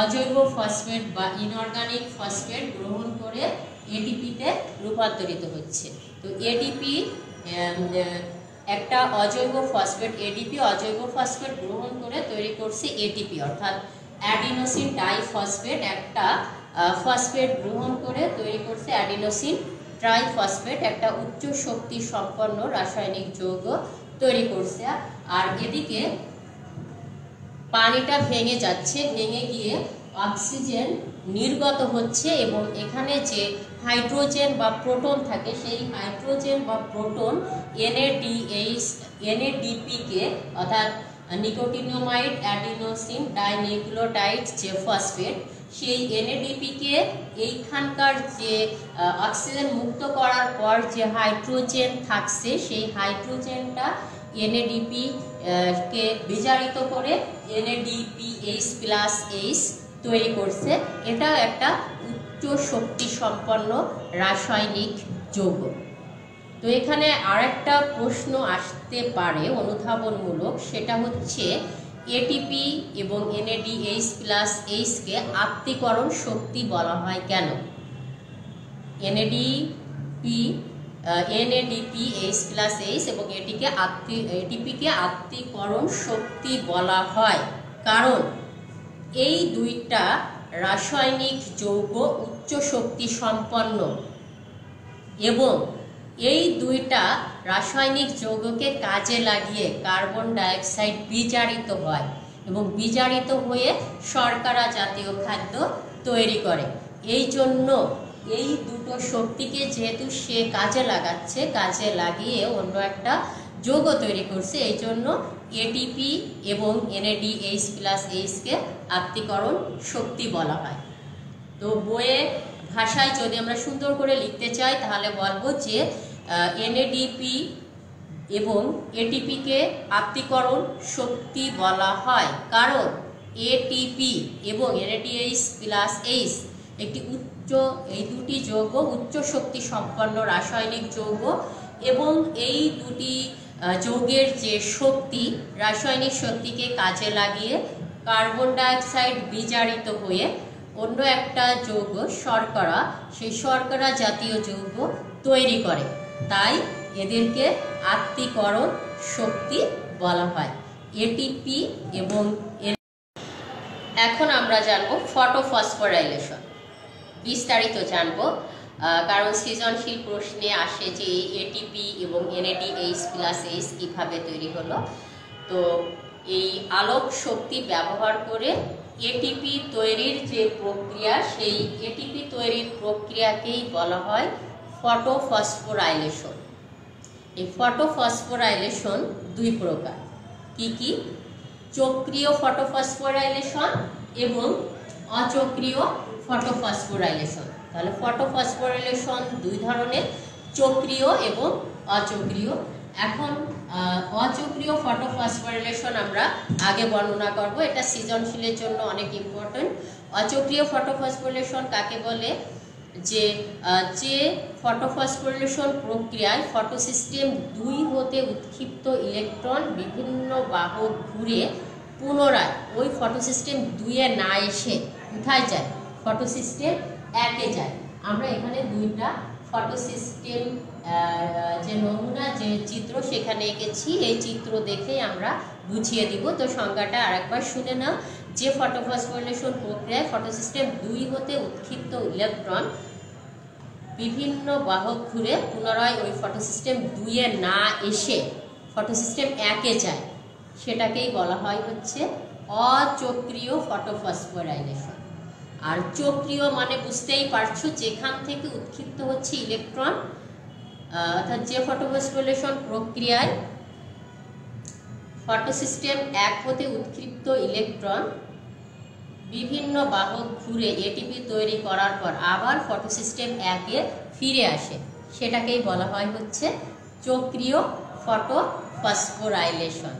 অজৈব ফসফেট বা ইনঅর্গানিক ফসফেট গ্রহণ করে এটিপিতে রূপান্তরিত হচ্ছে। তো এডিপি একটা অজৈব ফসফেট, এডিপি অজৈব ফসফেট গ্রহণ করে তৈরি করছে এটিপি, অর্থাৎ অ্যাডিনোসিন ডাইফসফেট একটা ফসফেট গ্রহণ করে তৈরি করছে অ্যাডিনোসিন ট্রাইফসফেট, একটা উচ্চ শক্তি সম্পন্ন রাসায়নিক যৌগ তৈরি করছে। আর এদিকে পানিটা ভেঙে যাচ্ছে, ভেঙে গিয়ে অক্সিজেন নির্গত হচ্ছে এবং এখানে যে হাইড্রোজেন বা প্রোটন থাকে সেই হাইড্রোজেন বা প্রোটন NADP-কে অর্থাৎ নিকোটিনোমাইড অ্যাডিনোসিন ডাইনিউক্লিওটাইড যে ফসফেট, সেই NADP-কে এইখানকার যে অক্সিজেন মুক্ত করার পর যে হাইড্রোজেন থাকছে সেই হাইড্রোজেনটা NADP কে বিজারিত করে NADPH+H তৈরি করছে। এটা একটা উচ্চ শক্তি সম্পন্ন রাসায়নিক যৌগ। তো এখানে আরেকটা প্রশ্ন আসতে পারে অনুধাবনমূলক, সেটা হচ্ছে এটিপি এবং NADH+H কে আত্তীকরণ শক্তি বলা হয় কেন? NADPH+ এবং এটিপিকে আত্তীকরণ শক্তি বলা হয় কারণ এই দুইটা রাসায়নিক যৌগ উচ্চ শক্তি সম্পন্ন এবং এই দুইটা রাসায়নিক যৌগকে কাজে লাগিয়ে কার্বন ডাইঅক্সাইড বিজারিত হয় এবং বিজারিত হয়ে শর্করা জাতীয় খাদ্য তৈরি করে। এই জন্য এই দুটো শক্তিকে যেহেতু সে কাজে লাগাচ্ছে, কাজে লাগিয়ে অন্য একটা যৌগ তৈরি করছে, এই জন্য এটিপি এবং NADH+H কে আত্তীকরণ শক্তি বলা হয়। তো বইয়ে ভাষায় যদি আমরা সুন্দর করে লিখতে চাই তাহলে বলবো যে NADP এবং ATP-কে আত্তীকরণ শক্তি বলা হয়, কারণ ATP এবং NADH+H একটি এই দুটি যৌগ উচ্চ শক্তি সম্পন্ন রাসায়নিক যৌগ, এবং এই দুটি যৌগের যে শক্তি, রাসায়নিক শক্তিকে কাজে লাগিয়ে কার্বন ডাইঅক্সাইড বিজারিত হয়ে অন্য একটা যৌগ শর্করা, সেই শর্করা জাতীয় যৌগ তৈরি করে। তাই এদেরকে আত্তীকরণ শক্তি বলা হয়, এটিপি এবং। এখন আমরা জানবো ফটোফসফোরাইলেশন, বিস্তারিত জানবো, কারণ সৃজনশীল প্রশ্নে আসে যে এটিপি এবং NADH+H কিভাবে তৈরি হলো। তো এই আলোক শক্তি ব্যবহার করে এটিপি তৈরির যে প্রক্রিয়া, সেই এটিপি তৈরির প্রক্রিয়াকেই বলা হয় ফটোফসফোরাইলেশন। এই ফটোফসফোরাইলেশন দুই প্রকার, কি কি? চক্রীয় ফটোফসফোরাইলেশন এবং অচক্রীয় ফটোফসফোরাইলেশন। তাহলে ফটোফসফোরাইলেশন দুই ধরনের, চক্রীয় এবং অচক্রীয়। এখন অচক্রীয় ফটোফসফোরাইলেশন আমরা আগে বর্ণনা করব, এটা সৃজনশীলের জন্য অনেক ইম্পর্টেন্ট। অচক্রীয় ফটোফসফোরাইলেশন কাকে বলে? যে ফটোফসফোরাইলেশন প্রক্রিয়ায় ফটোসিস্টেম 2 হতে উৎক্ষিপ্ত ইলেকট্রন বিভিন্ন বাহক ঘুরে পুনরায় ওই ফটোসিস্টেম 2-এ না এসে কোথায় যায়? ফটোসিস্টেম 1-এ যায়। আমরা এখানে দুইটা ফটোসিস্টেম যে নমুনা, যে চিত্র সেখানে এঁকেছি, এই চিত্র দেখেই আমরা বুঝিয়ে দিব। তো সংজ্ঞাটা আরেকবার শুনে নাও, যে ফটোফসফোরাইলেশন প্রক্রিয়ায় ফটোসিস্টেম 2 হতে উৎক্ষিপ্ত ইলেকট্রন বিভিন্ন বাহক ঘুরে পুনরায় ওই ফটোসিস্টেম 2-এ না এসে ফটোসিস্টেম 1-এ যায়, সেটাকেই বলা হয় হচ্ছে অচক্রীয় ফটোফসফোরাইলেশন। আর চক্রীয় মানে বুঝতেই পারছো, যেখান থেকে উৎক্ষিপ্ত হচ্ছে ইলেকট্রন, অর্থাৎ যে ফটোফসফোরাইলেশন প্রক্রিয়ায় ফটোসিস্টেম 1 হতে উৎক্ষিপ্ত ইলেকট্রন বিভিন্ন বাহক ঘুরে এটিপি তৈরি করার পর আবার ফটোসিস্টেম 1-এ ফিরে আসে, সেটাকেই বলা হয় হচ্ছে চক্রীয় ফটোফসফোরাইলেশন।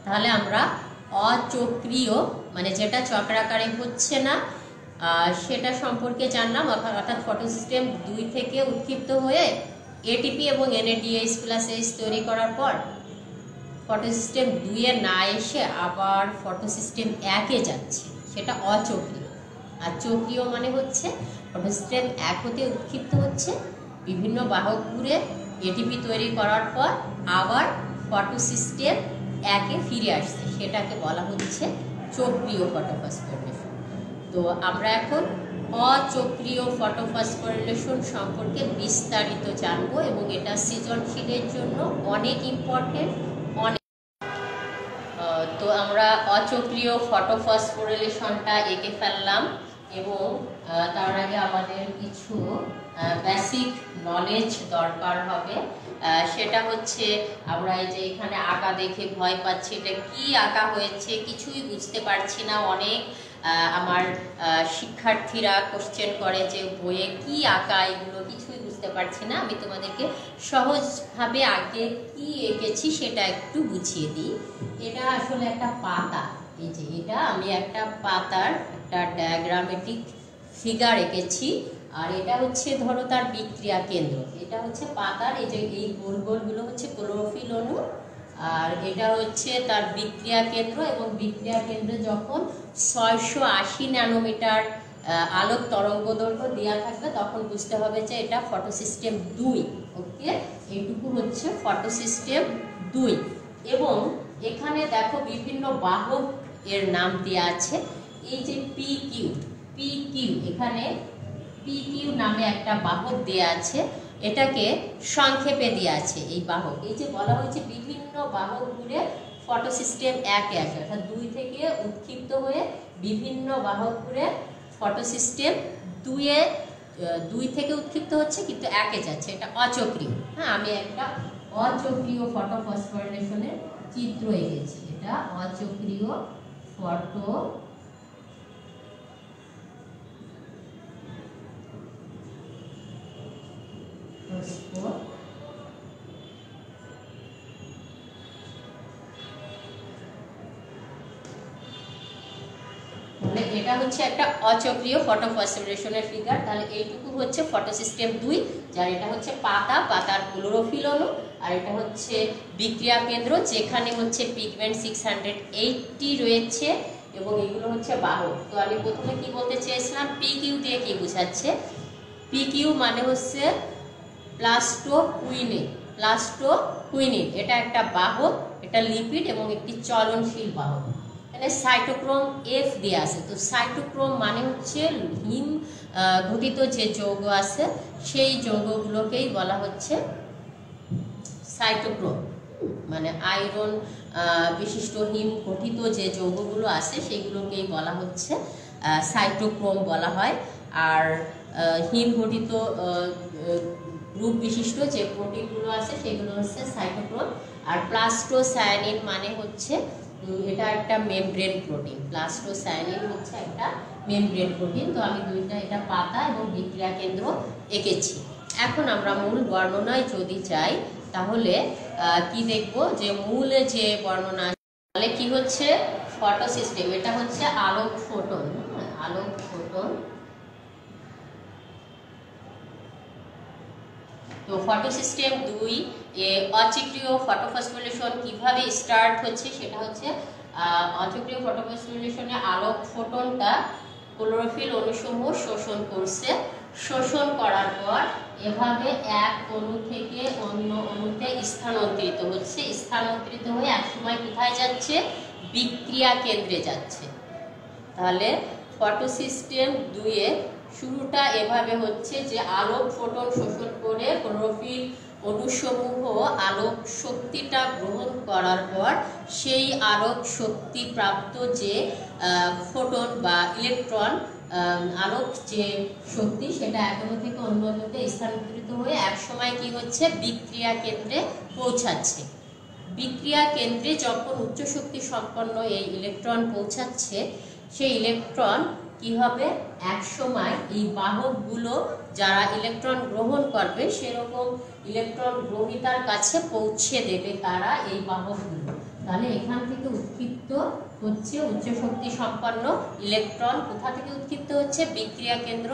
তাহলে আমরা অচক্রীয় মানে যেটা চক্রাকারে হচ্ছে না সেটা সম্পর্কে জানলাম, অর্থাৎ ফটোসিস্টেম 2 থেকে উৎক্ষিপ্ত হয়ে এটিপি এবং NADH+H তৈরি করার পর ফটোসিস্টেম 2-এ না এসে আবার ফটোসিস্টেম 1-এ যাচ্ছে, সেটা অচক্রীয়। আর চক্রীয় মানে হচ্ছে ফটোসিস্টেম 1 হতে উৎক্ষিপ্ত হচ্ছে, বিভিন্ন বাহক ঘুরে এটিপি তৈরি করার পর আবার ফটোসিস্টেম 1-এ ফিরে আসছে, সেটাকে বলা হচ্ছে চক্রীয় ফটোফসফোরাইলেশন। তো আমরা এখন অচক্রীয় ফটোফসফোরাইলেশন সম্পর্কে বিস্তারিত জানবো, এবং এটা সৃজনশীলের জন্য অনেক ইম্পর্টেন্ট। তো আমরা অচক্রীয় ফটোফসফোরাইলেশনটা এঁকে ফেললাম, এবং তার আগে আমাদের কিছু বেসিক নলেজ দরকার হবে। সেটা হচ্ছে, আমরা এই যে এখানে আঁকা দেখে ভয় পাচ্ছি, এটা কি আঁকা হয়েছে কিছুই বুঝতে পারছি না। অনেক আমার শিক্ষার্থীরা কোশ্চেন করে যে বইয়ে কি আঁকা, এগুলো কিছুই বুঝতে পারছি না। আমি তোমাদেরকে সহজভাবে আগে কি এঁকেছি সেটা একটু বুঝিয়ে দিই। এটা আসলে একটা পাতা, এই যে এটা আমি একটা পাতার একটা ডায়াগ্রামেটিক ফিগার এঁকেছি। আর এটা হচ্ছে ধরো তার বিক্রিয়া কেন্দ্র, এটা হচ্ছে পাতার এই যে এই গোল গোলগুলো হচ্ছে ক্লোরোফিল অণু, আর এটা হচ্ছে তার বিক্রিয়া কেন্দ্র। এবং বিক্রিয়া কেন্দ্রে যখন 680 ন্যানোমিটার আলোক তরঙ্গ দৈর্ঘ্য দেওয়া থাকবে তখন বুঝতে হবে যে এটা ফটোসিস্টেম 2। ওকে, এইটুকু হচ্ছে ফটোসিস্টেম 2। এবং এখানে দেখো বিভিন্ন বাহক এর নাম দেওয়া আছে, এই যে PQ, এখানে PQ নামে একটা বাহক দেওয়া আছে, এটাকে সংক্ষেপে দেওয়া আছে। এই বাহক, এই যে বলা হয়েছে বিভিন্ন বাহক ঘুরে ফটো সিস্টেম 1 এ আসে, অর্থাৎ 2 থেকে উৎক্ষিপ্ত হয়ে বিভিন্ন বাহক ঘুরে ফটো সিস্টেম 2 থেকে উৎক্ষিপ্ত হচ্ছে কিন্তু 1 এ যাচ্ছে, এটা অচক্রীয়। হ্যাঁ, আমি একটা অচক্রীয় ফটোফসফোরিলেশনের চিত্র এঁকেছি। এটা অচক্রীয় ফটো এটা হচ্ছে একটা অচক্রীয় ফটোফসফোরিলেশনের ফিগার। তাহলে এইটুকু হচ্ছে ফটো সিস্টেম 2, যার এটা হচ্ছে পাতার ক্লোরোফিল অণু, আর এটা হচ্ছে বিক্রিয়া কেন্দ্র যেখানে হচ্ছে পিগমেন্ট 680 রয়েছে এবং এগুলো হচ্ছে বাহক। তো আমি প্রথমে কি বলতে চেয়েছিলাম, পিকিউ দিয়ে কি বোঝাচ্ছে? পিকিউ মানে হচ্ছে প্লাস্টোকুইনিন, এটা একটা বাহক, এটা লিপিড এবং একটি চলনশীল বাহক। এখানে সাইটোক্রোম F দিয়ে আছে। তো সাইটোক্রোম মানে হচ্ছে হিম ঘটিত যে যৌগ আছে সেই যৌগগুলোকেই বলা হচ্ছে সাইটোক্রোম, মানে আয়রন বিশিষ্ট হিম গঠিত যে যৌগগুলো আছে সেইগুলোকেই বলা হচ্ছে সাইটোক্রোম বলা হয়। আর হিম গঠিত গ্রুপ বিশিষ্ট যে প্রোটিনগুলো আছে সেগুলো হচ্ছে সাইটোক্রোম। আর প্লাস্টোসায়ানিন মানে হচ্ছে এটা একটা মেমব্রেন প্রোটিন। প্লাস্টোসায়ানিন হচ্ছে একটা মেমব্রেন প্রোটিন। তো আমি দুইটা, এটা পাতা এবং বিক্রিয়া কেন্দ্র এঁকেছি। এখন আমরা মূল বর্ণনায় যদি যাই তাহলে কি দেখব, যে মূল যে বর্ণনা, তাহলে কি হচ্ছে ফটো সিস্টেম, এটা হচ্ছে আলোক ফোটন। তো ফটো সিস্টেম 2 এ অচক্রীয় ফটোফসফোরিলেশন কিভাবে স্টার্ট হচ্ছে সেটা হচ্ছে অচক্রীয় ফটোফসফোরিলেশনে আলোক ফোটনটা ক্লোরোফিল অণুসমূহ শোষণ করছে। শোষণ করার পর এভাবে এক অণু থেকে অন্য অণুতে স্থানান্তরিত হচ্ছে। স্থানান্তরিত হয়ে একসময় কোথায় যাচ্ছে? বিক্রিয়া কেন্দ্রে যাচ্ছে। তাহলে ফটো সিস্টেম 2 এ শুরুটা এভাবে হচ্ছে যে আলোক ফোটন শোষণ করে ক্লোরোফিল অণুসমূহ আলোক শক্তিটা গ্রহণ করার পর সেই আলোক শক্তি প্রাপ্ত যে ফোটন বা ইলেকট্রন, আলোক যে শক্তি সেটা এক অণু থেকে অন্য অণুতে স্থানান্তরিত হয়ে একসময় কি হচ্ছে? বিক্রিয়া কেন্দ্রে পৌঁছাচ্ছে। বিক্রিয়া কেন্দ্রে যখন উচ্চ শক্তি সম্পন্ন এই ইলেকট্রন পৌঁছাচ্ছে, সেই ইলেকট্রন কি হবে? এক সময় এই বাহকগুলো যারা ইলেকট্রন গ্রহণ করবে সেরকম ইলেকট্রন গ্রহীতার কাছে পৌঁছে দেবে তারা এই বাহকগুলো। তাহলে এখান থেকে উৎক্ষিপ্ত হচ্ছে উচ্চ শক্তি সম্পন্ন ইলেকট্রন। কোথা থেকে উৎক্ষিপ্ত হচ্ছে? বিক্রিয়া কেন্দ্র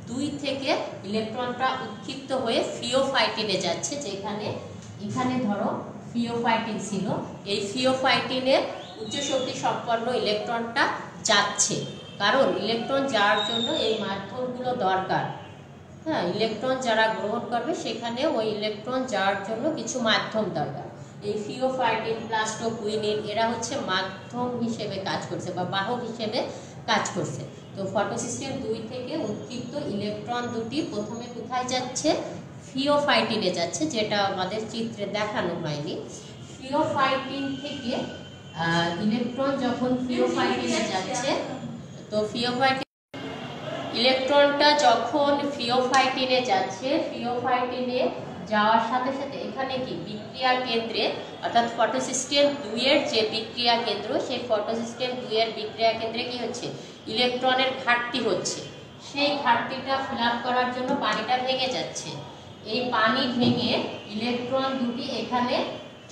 2 থেকে ইলেকট্রনটা উৎক্ষিপ্ত হয়ে ফিওফাইটিনে যাচ্ছে, যেখানে এখানে ধরো ফিওফাইটিন ছিল। এই ফিওফাইটিনে উচ্চ শক্তি সম্পন্ন ইলেকট্রনটা যাচ্ছে, কারণ ইলেকট্রন যাওয়ার জন্য এই মাধ্যমগুলো দরকার। হ্যাঁ, ইলেকট্রন যারা গ্রহণ করবে সেখানে ওই ইলেকট্রন যাওয়ার জন্য কিছু মাধ্যম দরকার। এই ফিওফাইটিন, প্লাস্টোকুইনিন এরা হচ্ছে মাধ্যম হিসেবে কাজ করছে বা বাহক হিসেবে কাজ করছে। তো ফটো সিস্টেম 2 থেকে উৎক্ষিপ্ত ইলেকট্রন দুটি প্রথমে কোথায় যাচ্ছে? ফিওফাইটিনে যাচ্ছে, যেটা আমাদের চিত্রে দেখানো হয়নি। ফিওফাইটিন থেকে ইলেকট্রন যখন ফিওফাইটিনে যাচ্ছে, তো ইলেকট্রনটা যখন ফিওফাইটিনে যাচ্ছে, ফিওফাইটিনে যাওয়ার সাথে সাথে এখানে কি বিক্রিয়া কেন্দ্রে, অর্থাৎ ফটো সিস্টেম 2 এর যে বিক্রিয়া কেন্দ্র, সেই ফটো সিস্টেম 2 এর বিক্রিয়া কেন্দ্রে কি হচ্ছে? ইলেকট্রনের ঘাটতি হচ্ছে। সেই ঘাটতিটা ফিল আপ করার জন্য পানিটা ভেঙে যাচ্ছে। এই পানি ভেঙে ইলেকট্রন দুটি এখানে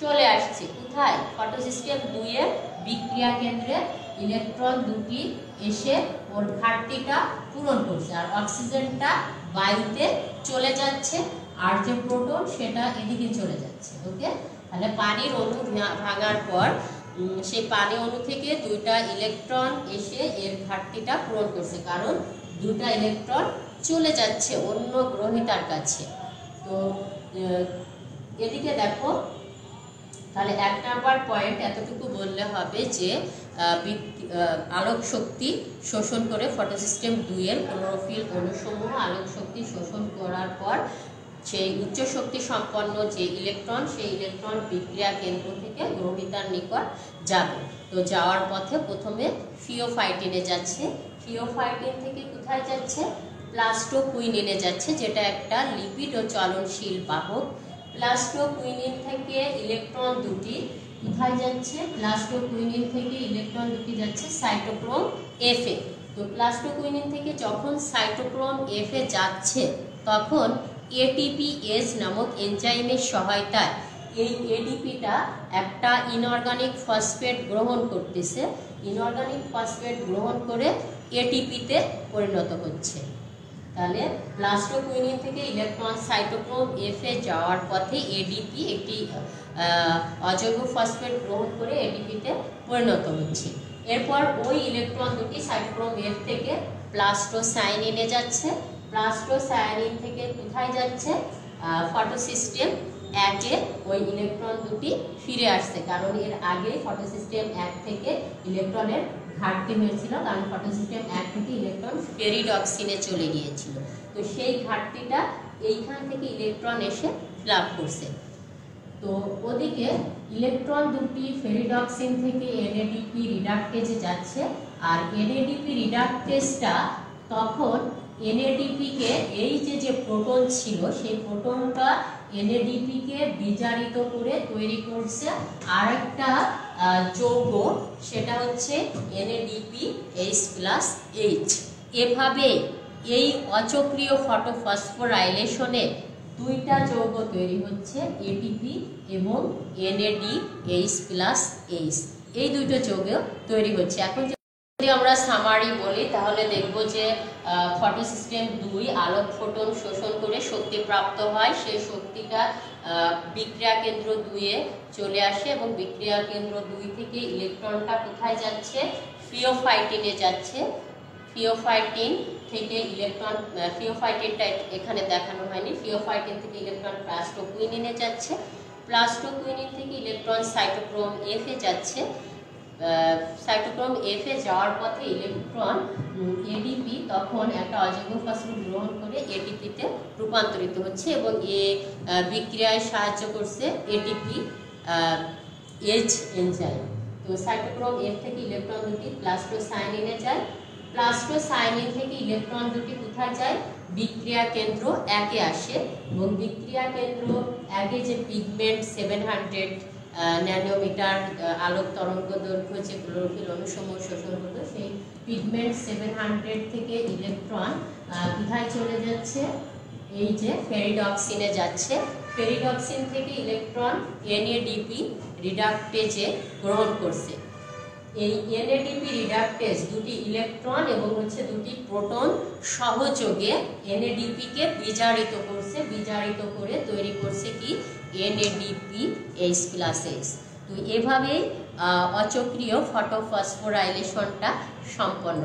চলে আসছে। কোথায়? ফটো সিস্টেম 2 এর বিক্রিয়া কেন্দ্রে ইলেকট্রন দুটি এসে ওর ঘাটতিটা পূরণ করছে, আর অক্সিজেনটা বায়ুতে চলে যাচ্ছে, আর যে প্রোটন সেটা এদিকে চলে যাচ্ছে। ওকে, তাহলে পানির অণু ভাঙার পর সেই পানি অণু থেকে 2টা ইলেকট্রন এসে এর ঘাটতিটা পূরণ করছে, কারণ 2টা ইলেকট্রন চলে যাচ্ছে অন্য গ্রহীতার কাছে। তো এদিকে দেখো, তাহলে 1 নাম্বার পয়েন্ট এতটুকু বললে হবে যে আলোক শক্তি শোষণ করে ফটো সিস্টেম 2 এর ক্লোরোফিল অণুসমূহ আলোক শক্তি শোষণ করার পর সেই উচ্চ শক্তি সম্পন্ন যে ইলেকট্রন, সেই ইলেকট্রন বিক্রিয়া কেন্দ্র থেকে গ্রহিতার নিকট যাবে। তো যাওয়ার পথে প্রথমে ফিওফাইটিনে যাচ্ছে, ফিওফাইটিন থেকে কোথায় যাচ্ছে? প্লাস্টোকুইনিনে যাচ্ছে, যেটা একটা লিপিড ও চলনশীল বাহক। প্লাস্টোকুইনিন থেকে ইলেকট্রন দুটি কোথায় যাচ্ছে? প্লাস্টোকুইনিন থেকে ইলেকট্রন দুটি যাচ্ছে সাইটোক্রোম এফ এ। তো প্লাস্টোকুইনিন থেকে যখন সাইটোক্রোম এফ এ যাচ্ছে তখন এটিপিএস নামক এনজাইমের সহায়তায় এই এডিপিটা একটা ইনঅর্গানিক ফসফেট গ্রহণ করতেছে, ইনঅর্গানিক ফসফেট গ্রহণ করে এটিপিতে পরিণত হচ্ছে। তাহলে প্লাস্টোকুইনিন থেকে ইলেকট্রন সাইটোক্রোম এফ এ যাওয়ার পথে এডিপি একটি অজৈব ফসফেট গ্রহণ করে এডিপিতে পরিণত হচ্ছে। এরপর ওই ইলেকট্রন দুটি সাইটোক্রোম এফ থেকে প্লাস্টোসায়ানিনে যাচ্ছে, প্লাস্টোসায়ানিন থেকে কোথায় যাচ্ছে? ফটোসিস্টেম একে ওই ইলেকট্রন দুটি ফিরে আসছে, কারণ এর আগে ফটোসিস্টেম এক থেকে ইলেকট্রনের ঘাটতি হয়েছিল, কারণ ফটোসিস্টেম এক থেকে ইলেকট্রন পেরিডক্সিনে চলে গিয়েছিল। তো সেই ঘাটতিটা এইখান থেকে ইলেকট্রন এসে ফিল আপ করছে। তো ওদিকে ইলেকট্রন দুটি ফেরিডক্সিন থেকে এনএডিপি রিডাকটেজে যাচ্ছে, আর এনএডিপি রিডাকটেজটা তখন এনএডিপি কে এই যে প্রোটন ছিল সেই প্রোটনটা এনএডিপি কে বিজারিত করে তৈরি করছে আরেকটা যৌগ, সেটা হচ্ছে NADPH+H। এভাবে এই অচক্রিয় ফটোফসফোরাইলেশনে দুইটা যৌগ তৈরি হচ্ছে, এটিপি এবং NADH+H। এই দুটো যৌগ তৈরি হচ্ছে। এখন যদি আমরা সামারি বলি তাহলে দেখব যে ফটোসিস্টেম 2 আলোক ফোটন শোষণ করে শক্তি প্রাপ্ত হয়, সেই শক্তিটা বিক্রিয়া কেন্দ্র 2 এ চলে আসে এবং বিক্রিয়া কেন্দ্র 2 থেকে ইলেকট্রনটা কোথায় যাচ্ছে? ফিওফাইটিনে যাচ্ছে। ফিওফাইটিন থেকে ইলেকট্রন, ফিওফাইটিনটা এখানে দেখানো হয়নি, ফিওফাইটিন থেকে ইলেকট্রন প্লাস্টোকুইনিনে যাচ্ছে, প্লাস্টোকুইনিন থেকে ইলেকট্রন সাইটোক্রোম এফ এ যাচ্ছে। সাইটোক্রোম এফ এ যাওয়ার পথে ইলেকট্রন এডিপি তখন একটা অজৈব ফসফেট গ্রহণ করে এটিপিতে রূপান্তরিত হচ্ছে এবং এ বিক্রিয়ায় সাহায্য করছে এটিপি এইচ এনজাইম। তো সাইটোক্রোম এফ থেকে ইলেকট্রন দুটি প্লাস্টোসায়ানিনে যায়, প্লাস্টোসায়ানিন থেকে ইলেকট্রন দুটি কোথায় যায়? বিক্রিয়া কেন্দ্র একে আসে এবং বিক্রিয়া কেন্দ্র একে যে পিগমেন্ট 700 ন্যানোমিটার আলোক তরঙ্গ দৈর্ঘ্য যে ক্লোরোফিল অণুসমূহ শোষণ হতো, সেই পিগমেন্ট 700 থেকে ইলেকট্রন কোথায় চলে যাচ্ছে? এই যে ফেরিডক্সিনে যাচ্ছে, ফেরিডক্সিন থেকে ইলেকট্রন NADP রিডাকটেজে গ্রহণ করছে। এই NADP রিডাকটেজ দুটি ইলেকট্রন এবং দুটি প্রোটন সহযোগে NADP কে বিজারিত করছে, বিজারিত করে তৈরি করছে কি? NADPH+H। তো এভাবেই অচক্রিয় ফটোফসফোরাইলেশনটা সম্পন্ন।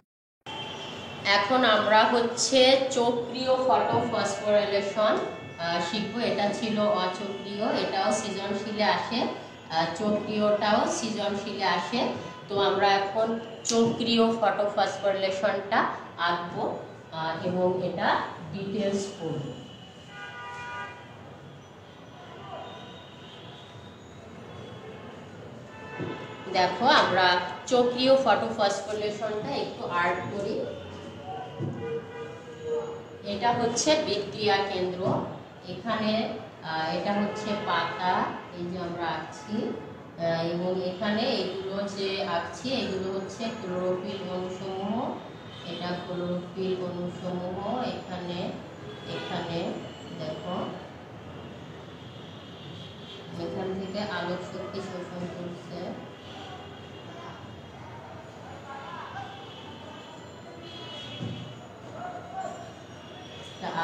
এখন আমরা চক্রীয় ফটোফসফোরাইলেশন শিখব। এটা ছিল অচক্রীয়, এটাও সৃজনশীলে আসে, চক্রীয়টাও সৃজনশীলে আসে। তো আমরা এখন চক্রীয় ফটোফসফোরাইলেশনটা আঁকবো এবং এটা ডিটেলস পড়ব। দেখো আমরা চক্রীয় ফটোফসফোরাইলেশনটা একটু আর্ট করি। এটা হচ্ছে বিক্রিয়া কেন্দ্র, এখানে এটা হচ্ছে পাতা, এই যে আমরা আঁকছি, এবং এখানে এগুলো যে আঁকছি এগুলো হচ্ছে ক্লোরোফিল অণুসমূহ, এটা ক্লোরোফিল অণুসমূহ। এখানে এখানে দেখো এখান থেকে আলোক শক্তি শোষণ করছে,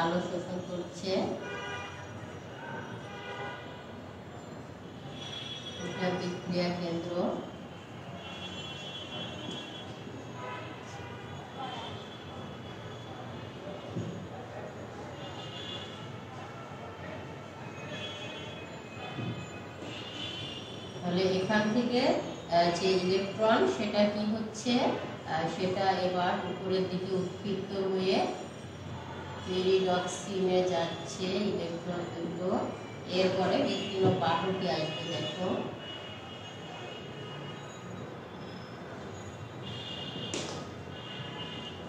আলো শোষণ করছে, এটা বিক্রিয়া কেন্দ্র। তাহলে এখান থেকে যে ইলেকট্রন সেটা কি হচ্ছে? সেটা এবার উপরের দিকে উৎক্ষিপ্ত হয়ে পেরিডক্সিনে যাচ্ছে ইলেকট্রন দুটো, এরপরে বিক্রিয় বাহকে আসবে। দেখো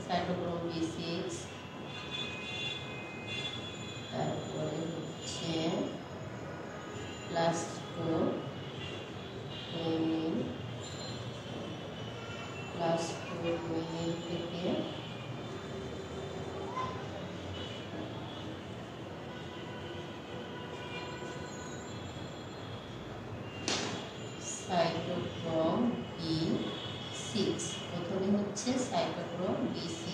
সাইটোক্রোম B6, তারপরে হচ্ছে প্লাস্টোকুইনিন, প্লাস্টোকুইনিন থেকে সাইটোক্রোম B6। প্রথমে হচ্ছে সাইটোক্রোম B6,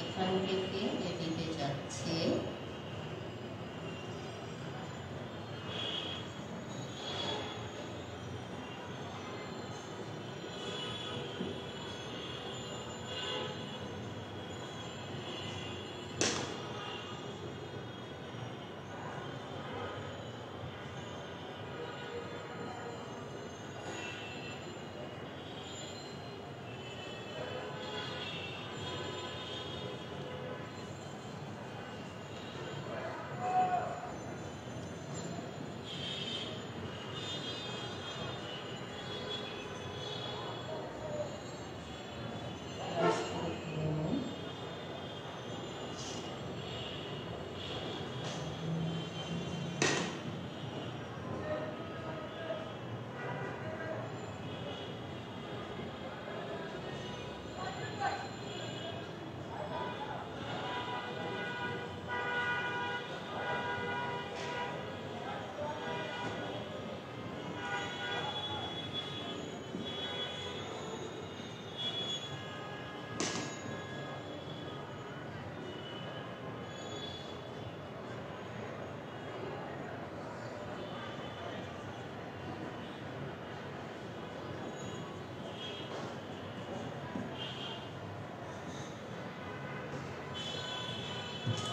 এখান থেকে এদিকে যাচ্ছে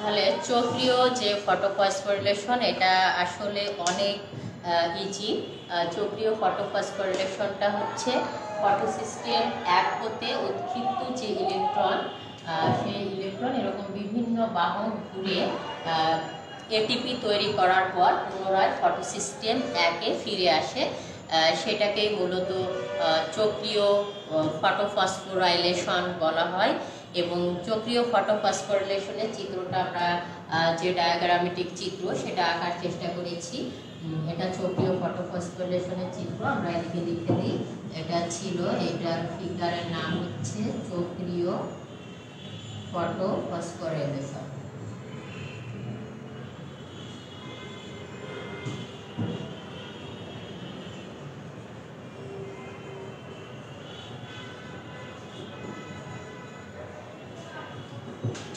তাহলে চক্রীয় যে ফটোফসফোরিলেশন এটা আসলে অনেক ইজি। চক্রীয় ফটোফসফোরিলেশনটা হচ্ছে ফটোসিস্টেম 1 হতে উৎক্ষিপ্ত যে ইলেকট্রন, সেই ইলেকট্রন এরকম বিভিন্ন বাহন ঘুরে এটিপি তৈরি করার পর পুনরায় ফটোসিস্টেম 1-এ ফিরে আসে, সেটাকেই মূলত চক্রীয় ফটোফসফোরাইলেশন বলা হয়। এবং চক্রীয় ফটোফসফোরিলেশনের চিত্রটা আমরা যে ডায়াগ্রামেটিক চিত্র সেটা আঁকার চেষ্টা করেছি। এটা চক্রীয় ফটোফসফোরিলেশনের চিত্র, আমরা এদিকে লিখে দিই। এটা ছিল, এটার ফিগারের নাম হচ্ছে চক্রীয় ফটোফসফোরিলেশন।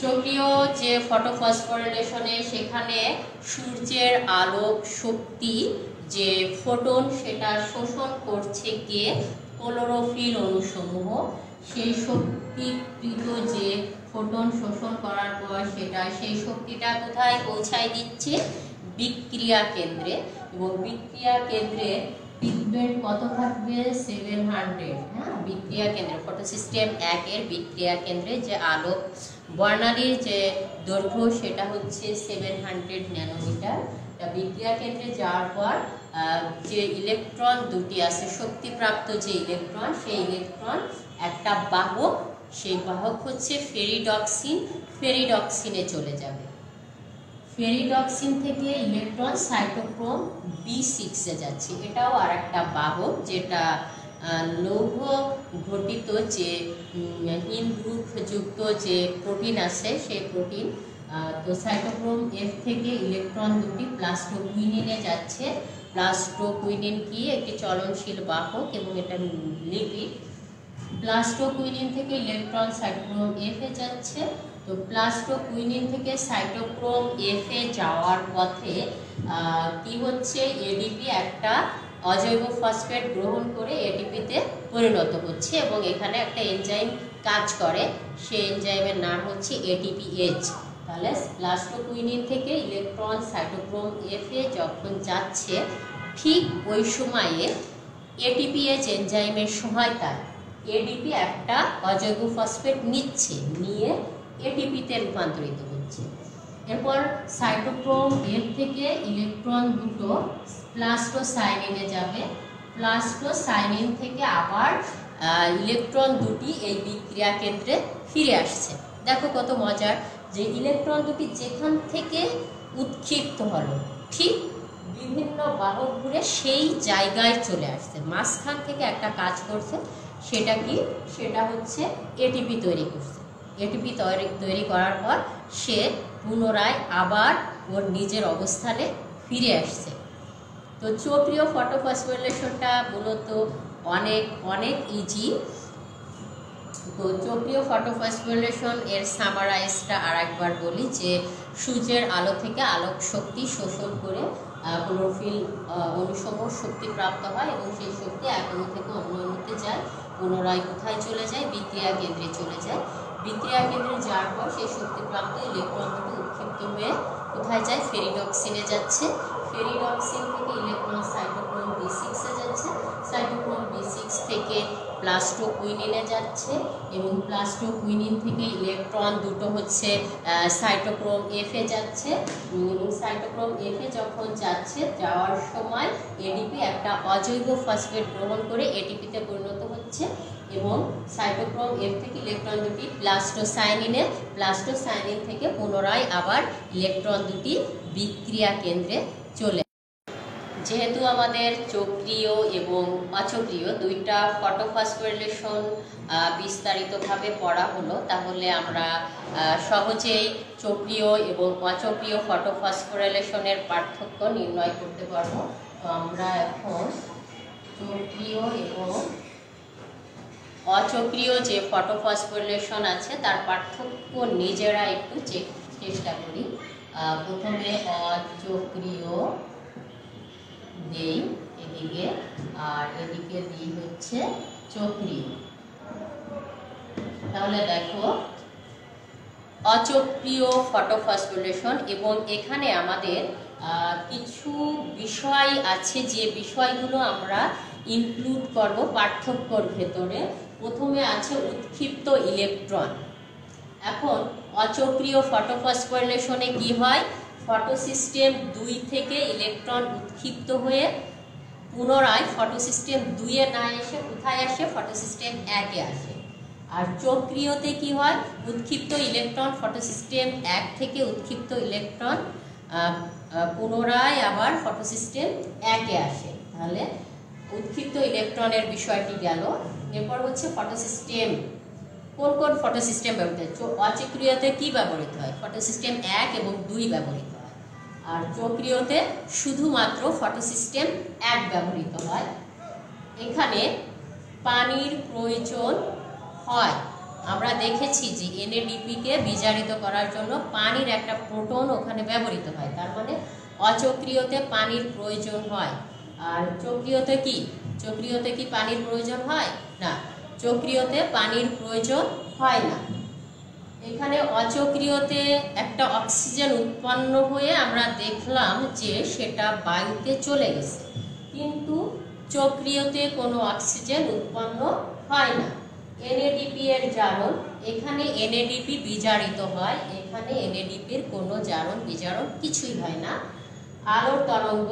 চক্রীয় যে ফটোফসফোরিলেশনে সেখানে সূর্যের আলোক শক্তি যে ফোটন সেটা শোষণ করছে কে ক্লোরোফিল অণুসমূহ। সেই শক্তিকৃত যে ফোটন শোষণ করার পর সেটা সেই শক্তিটা কোথায় পৌঁছায় দিচ্ছে? বিক্রিয়া কেন্দ্রে। এবং বিক্রিয়া কেন্দ্রে পিটবেট কত থাকবে? 700। হ্যাঁ, বিক্রিয়া কেন্দ্রে ফটোসিস্টেম 1-এর বিক্রিয়া কেন্দ্রে যে আলোক বর্ণালীর যে দৈর্ঘ্য সেটা হচ্ছে 700 ন্যানোমিটার। বিক্রিয়া কেন্দ্রে যাওয়ার পর যে ইলেকট্রন দুটি আছে, শক্তিপ্রাপ্ত যে ইলেকট্রন, সেই ইলেকট্রন একটা বাহক, সেই বাহক হচ্ছে ফেরিডক্সিন, ফেরিডক্সিনে চলে যাবে। ফেরিডক্সিন থেকে ইলেকট্রন সাইটোক্রোম B6-এ যাচ্ছে, এটাও আর একটা বাহক, যেটা লৌহ ঘটিত যে ইন গ্রুপ যুক্ত যে প্রোটিন আছে সেই প্রোটিন। তো সাইটোক্রোম F থেকে ইলেকট্রন দুটি প্লাস্টোকুইনিনে যাচ্ছে। প্লাস্টোকুইনিন কি? একটি চলনশীল বাহক এবং এটা লিপিড। প্লাস্টোকুইনিন থেকে ইলেকট্রন সাইটোক্রোম F-এ যাচ্ছে। তো প্লাস্টোকুইনিন থেকে সাইটোক্রোম F-এ যাওয়ার পথে কি হচ্ছে? এডিপি একটা অজৈব ফসফেট গ্রহণ করে এটিপিতে পরিণত হচ্ছে এবং এখানে একটা এনজাইম কাজ করে, সেই এনজাইমের নাম হচ্ছে ATPase। তাহলে প্লাস্টোকুইনিন থেকে ইলেকট্রন সাইটোক্রোম F-এ যখন যাচ্ছে, ঠিক ওই সময়ে ATPase এনজাইমের সহায়তায় এডিপি একটা অজৈব ফসফেট নিচ্ছে, নিয়ে এটিপিতে রূপান্তরিত হচ্ছে। হচ্ছে। এরপর সাইটোক্রোম এর থেকে ইলেকট্রন দুটো প্লাস্টোসাইনিনে যাবে, প্লাস্টোসাইনিন থেকে আবার ইলেকট্রন দুটি এই বিক্রিয়া কেন্দ্রে ফিরে আসছে। দেখো কত মজার যে ইলেকট্রন দুটি যেখান থেকে উৎক্ষিপ্ত হলো ঠিক বিভিন্ন বাহক ঘুরে সেই জায়গায় চলে আসছে, মাঝখান থেকে একটা কাজ করছে। সেটা কি? সেটা হচ্ছে এটিপি তৈরি করছে। এটিপি তৈরি করার পর সে পুনরায় আবার ওর নিজের অবস্থানে ফিরে আসছে। তো চক্রীয় ফটোফসফোরিলেশনটা মূলত অনেক অনেক ইজি। তো চক্রীয় ফটোফসফোরিলেশন এর সামারাইজটা আর একবার বলি যে সূর্যের আলো থেকে আলোক শক্তি শোষণ করে ক্লোরোফিল অনুসমূহ শক্তি প্রাপ্ত হয় এবং সেই শক্তি এক অণু থেকে অন্য অণুতে যায়, পুনরায় কোথায় চলে যায়? বিক্রিয়া কেন্দ্রে চলে যায়। বিক্রিয়া কেন্দ্রে যাওয়ার পর সেই শক্তিপ্রাপ্ত ইলেকট্রন দুটো উৎক্ষিপ্ত হয়ে কোথায় যায়? ফেরিডক্সিনে যাচ্ছে। ফেরিডক্সিন থেকে ইলেকট্রন সাইটোক্রোম B6 এ যাচ্ছে, সাইটোক্রোম B6 থেকে প্লাস্টোকুইনিনে যাচ্ছে এবং প্লাস্টোকুইনিন থেকে ইলেকট্রন দুটো হচ্ছে সাইটোক্রোম F এ যাচ্ছে এবং সাইটোক্রোম F এ যখন যাচ্ছে যাওয়ার সময় এডিপি একটা অজৈব ফসফেট গ্রহণ করে এটিপিতে পরিণত হচ্ছে এবং সাইটোক্রোম F থেকে ইলেকট্রন দুটি প্লাস্টোসাইনিন থেকে পুনরায় আবার ইলেকট্রন দুটি বিক্রিয়া কেন্দ্রে চলে। যেহেতু আমাদের চক্রীয় এবং অচক্রীয় দুইটা ফটোফসফোরিলেশন বিস্তারিতভাবে পড়া হলো, তাহলে আমরা সহজেই চক্রীয় এবং অচক্রীয় ফটোফসফোরিলেশনের পার্থক্য নির্ণয় করতে পারবো। তো আমরা এখন চক্রীয় এবং অচক্রীয় যে ফটোফসফোরিলেশন আছে তার পার্থক্য নিজেরা একটু চেষ্টা করি। প্রথমে অচক্রীয় দেই এদিকে, আর এদিকে দিই হচ্ছে চক্রীয়। তাহলে দেখো অচক্রীয় ফটোফসফোরিলেশন, এবং এখানে আমাদের কিছু বিষয় আছে যে বিষয়গুলো আমরা ইনক্লুড করব পার্থক্যর ভেতরে। প্রথমে আছে উৎক্ষিপ্ত ইলেকট্রন। এখন অচক্রীয় ফটোফসফোরিলেশনে কি হয়? ফটোসিস্টেম 2 থেকে ইলেকট্রন উৎক্ষিপ্ত হয়ে পুনরায় ফটোসিস্টেম 2 এ না এসে কোথায় আসে? ফটোসিস্টেম 1 এ আসে। আর চক্রীয়তে কি হয়? উৎক্ষিপ্ত ইলেকট্রন ফটোসিস্টেম 1 থেকে উৎক্ষিপ্ত ইলেকট্রন পুনরায় আবার ফটোসিস্টেম 1 এ আসে। তাহলে উৎক্ষিপ্ত ইলেকট্রনের বিষয়টি গেল। এরপর হচ্ছে ফটোসিস্টেম। কোন কোন ফটোসিস্টেম ব্যবহৃত হয়? অচক্রীয়তে কি ব্যবহৃত হয়? ফটোসিস্টেম 1 এবং 2 ব্যবহৃত হয়। আর চক্রীয়তে শুধুমাত্র ফটোসিস্টেম 1 ব্যবহৃত হয়। এখানে পানির প্রয়োজন হয়। আমরা দেখেছি যে NADP কে বিজারিত করার জন্য পানির একটা প্রোটন ওখানে ব্যবহৃত হয়, তার মানে অচক্রীয়তে পানির প্রয়োজন হয়। আর চক্রীয়তে কি? চক্রীয়তে কি পানির প্রয়োজন হয়? না, চক্রীয়তে পানির প্রয়োজন হয় না। এখানে অচক্রীয়তে একটা অক্সিজেন উৎপন্ন হয়ে আমরা দেখলাম যে সেটা বায়ুতে চলে গেছে, কিন্তু চক্রীয়তে কোনো অক্সিজেন উৎপন্ন হয় না। NADP এর জারণ, এখানে NADP বিজারিত হয়, এখানে NADP এর কোনো জারণ বিজারণ কিছুই হয় না। আলোর তরঙ্গ,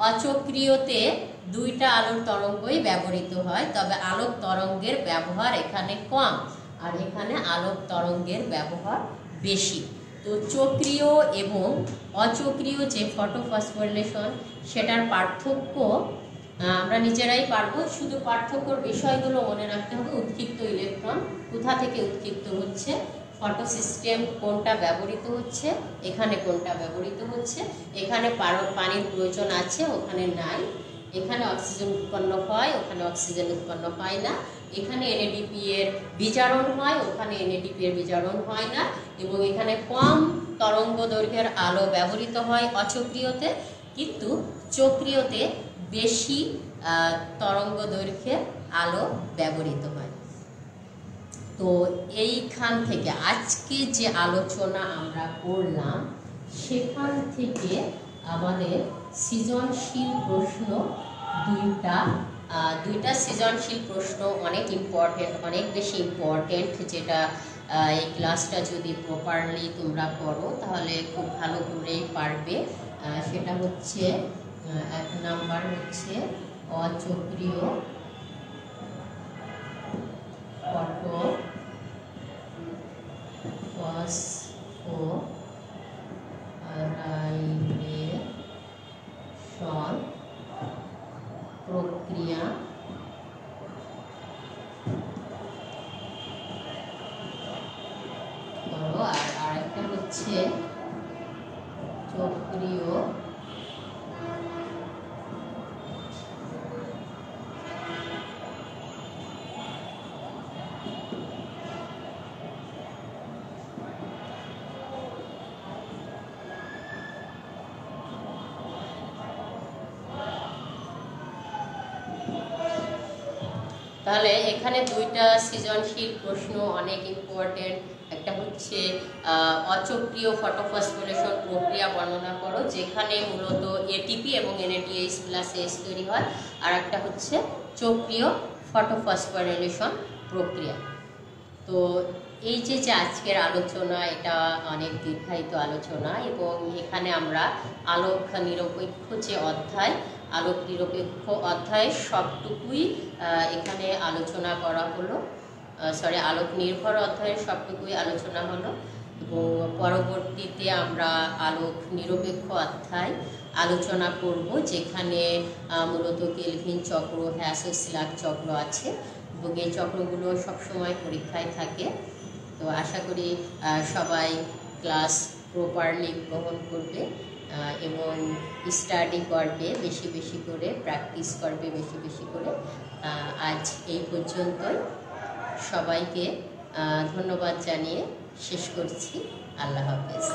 অচক্রীয়তে 2টা আলোর তরঙ্গই ব্যবহৃত হয়, তবে আলোক তরঙ্গের ব্যবহার এখানে কম আর এখানে আলোক তরঙ্গের ব্যবহার বেশি। তো চক্রীয় এবং অচক্রীয় যে ফটোফসফোরিলেশন সেটার পার্থক্য আমরা নিজেরাই পারবো। শুধু পার্থক্যর বিষয়গুলো মনে রাখতে হবে। উৎক্ষিপ্ত ইলেকট্রন কোথা থেকে উৎক্ষিপ্ত হচ্ছে, ফটোসিস্টেম কোনটা ব্যবহৃত হচ্ছে, এখানে কোনটা ব্যবহৃত হচ্ছে, এখানে পানির প্রয়োজন আছে ওখানে নাই, এখানে অক্সিজেন উৎপন্ন হয় ওখানে অক্সিজেন উৎপন্ন হয় না, এখানে NADP এর বিজারণ হয় ওখানে NADP এর বিজারণ হয় না, এবং এখানে কম তরঙ্গ দৈর্ঘ্যের আলো ব্যবহৃত হয় অচক্রীয়তে, কিন্তু চক্রীয়তে বেশি তরঙ্গ দৈর্ঘ্যের আলো ব্যবহৃত হয়। তো এইখান থেকে আজকে যে আলোচনা আমরা করলাম সেখান থেকে আমাদের সৃজনশীল প্রশ্ন দুইটা সৃজনশীল প্রশ্ন অনেক ইম্পর্টেন্ট, অনেক বেশি ইম্পর্টেন্ট, যেটা এই ক্লাসটা যদি প্রপারলি তোমরা করো তাহলে খুব ভালো করেই পারবে। সেটা হচ্ছে 1 নাম্বার হচ্ছে অচক্রীয় ফসফোরাইলেশন প্রক্রিয়া করো। আর আরেকটা হচ্ছে চক্রীয় তাহলে এখানে দুইটা সৃজনশীল প্রশ্ন অনেক ইম্পর্টেন্ট। একটা হচ্ছে অচক্রীয় ফটোফসফোরেশন প্রক্রিয়া বর্ণনা করো, যেখানে মূলত এটিপি এবং NADH+S তৈরি হয়। আর একটা হচ্ছে চক্রীয় ফটোফসফোরাইলেশন প্রক্রিয়া। তো এই যে আজকের আলোচনা, এটা অনেক দীর্ঘায়িত আলোচনা, এবং এখানে আমরা আলোক নিরপেক্ষ যে অধ্যায়, আলোক নিরপেক্ষ অধ্যায়ের সবটুকুই এখানে আলোচনা করা হলো। আলোক নির্ভর অধ্যায়ের সবটুকুই আলোচনা হলো, এবং পরবর্তীতে আমরা আলোক নিরপেক্ষ অধ্যায় আলোচনা করব, যেখানে মূলত কেলভিন চক্র, হ্যাসো-স্ল্যাক চক্র আছে, এবং এই চক্রগুলো সবসময় পরীক্ষায় থাকে। তো আশা করি সবাই ক্লাস প্রপারলি গ্রহণ করবে এবং স্টাডি করবে, বেশি বেশি করে প্র্যাকটিস করবে, বেশি বেশি করে। আজ এই পর্যন্তই। সবাইকে ধন্যবাদ জানিয়ে শেষ করছি। আল্লাহ হাফেজ।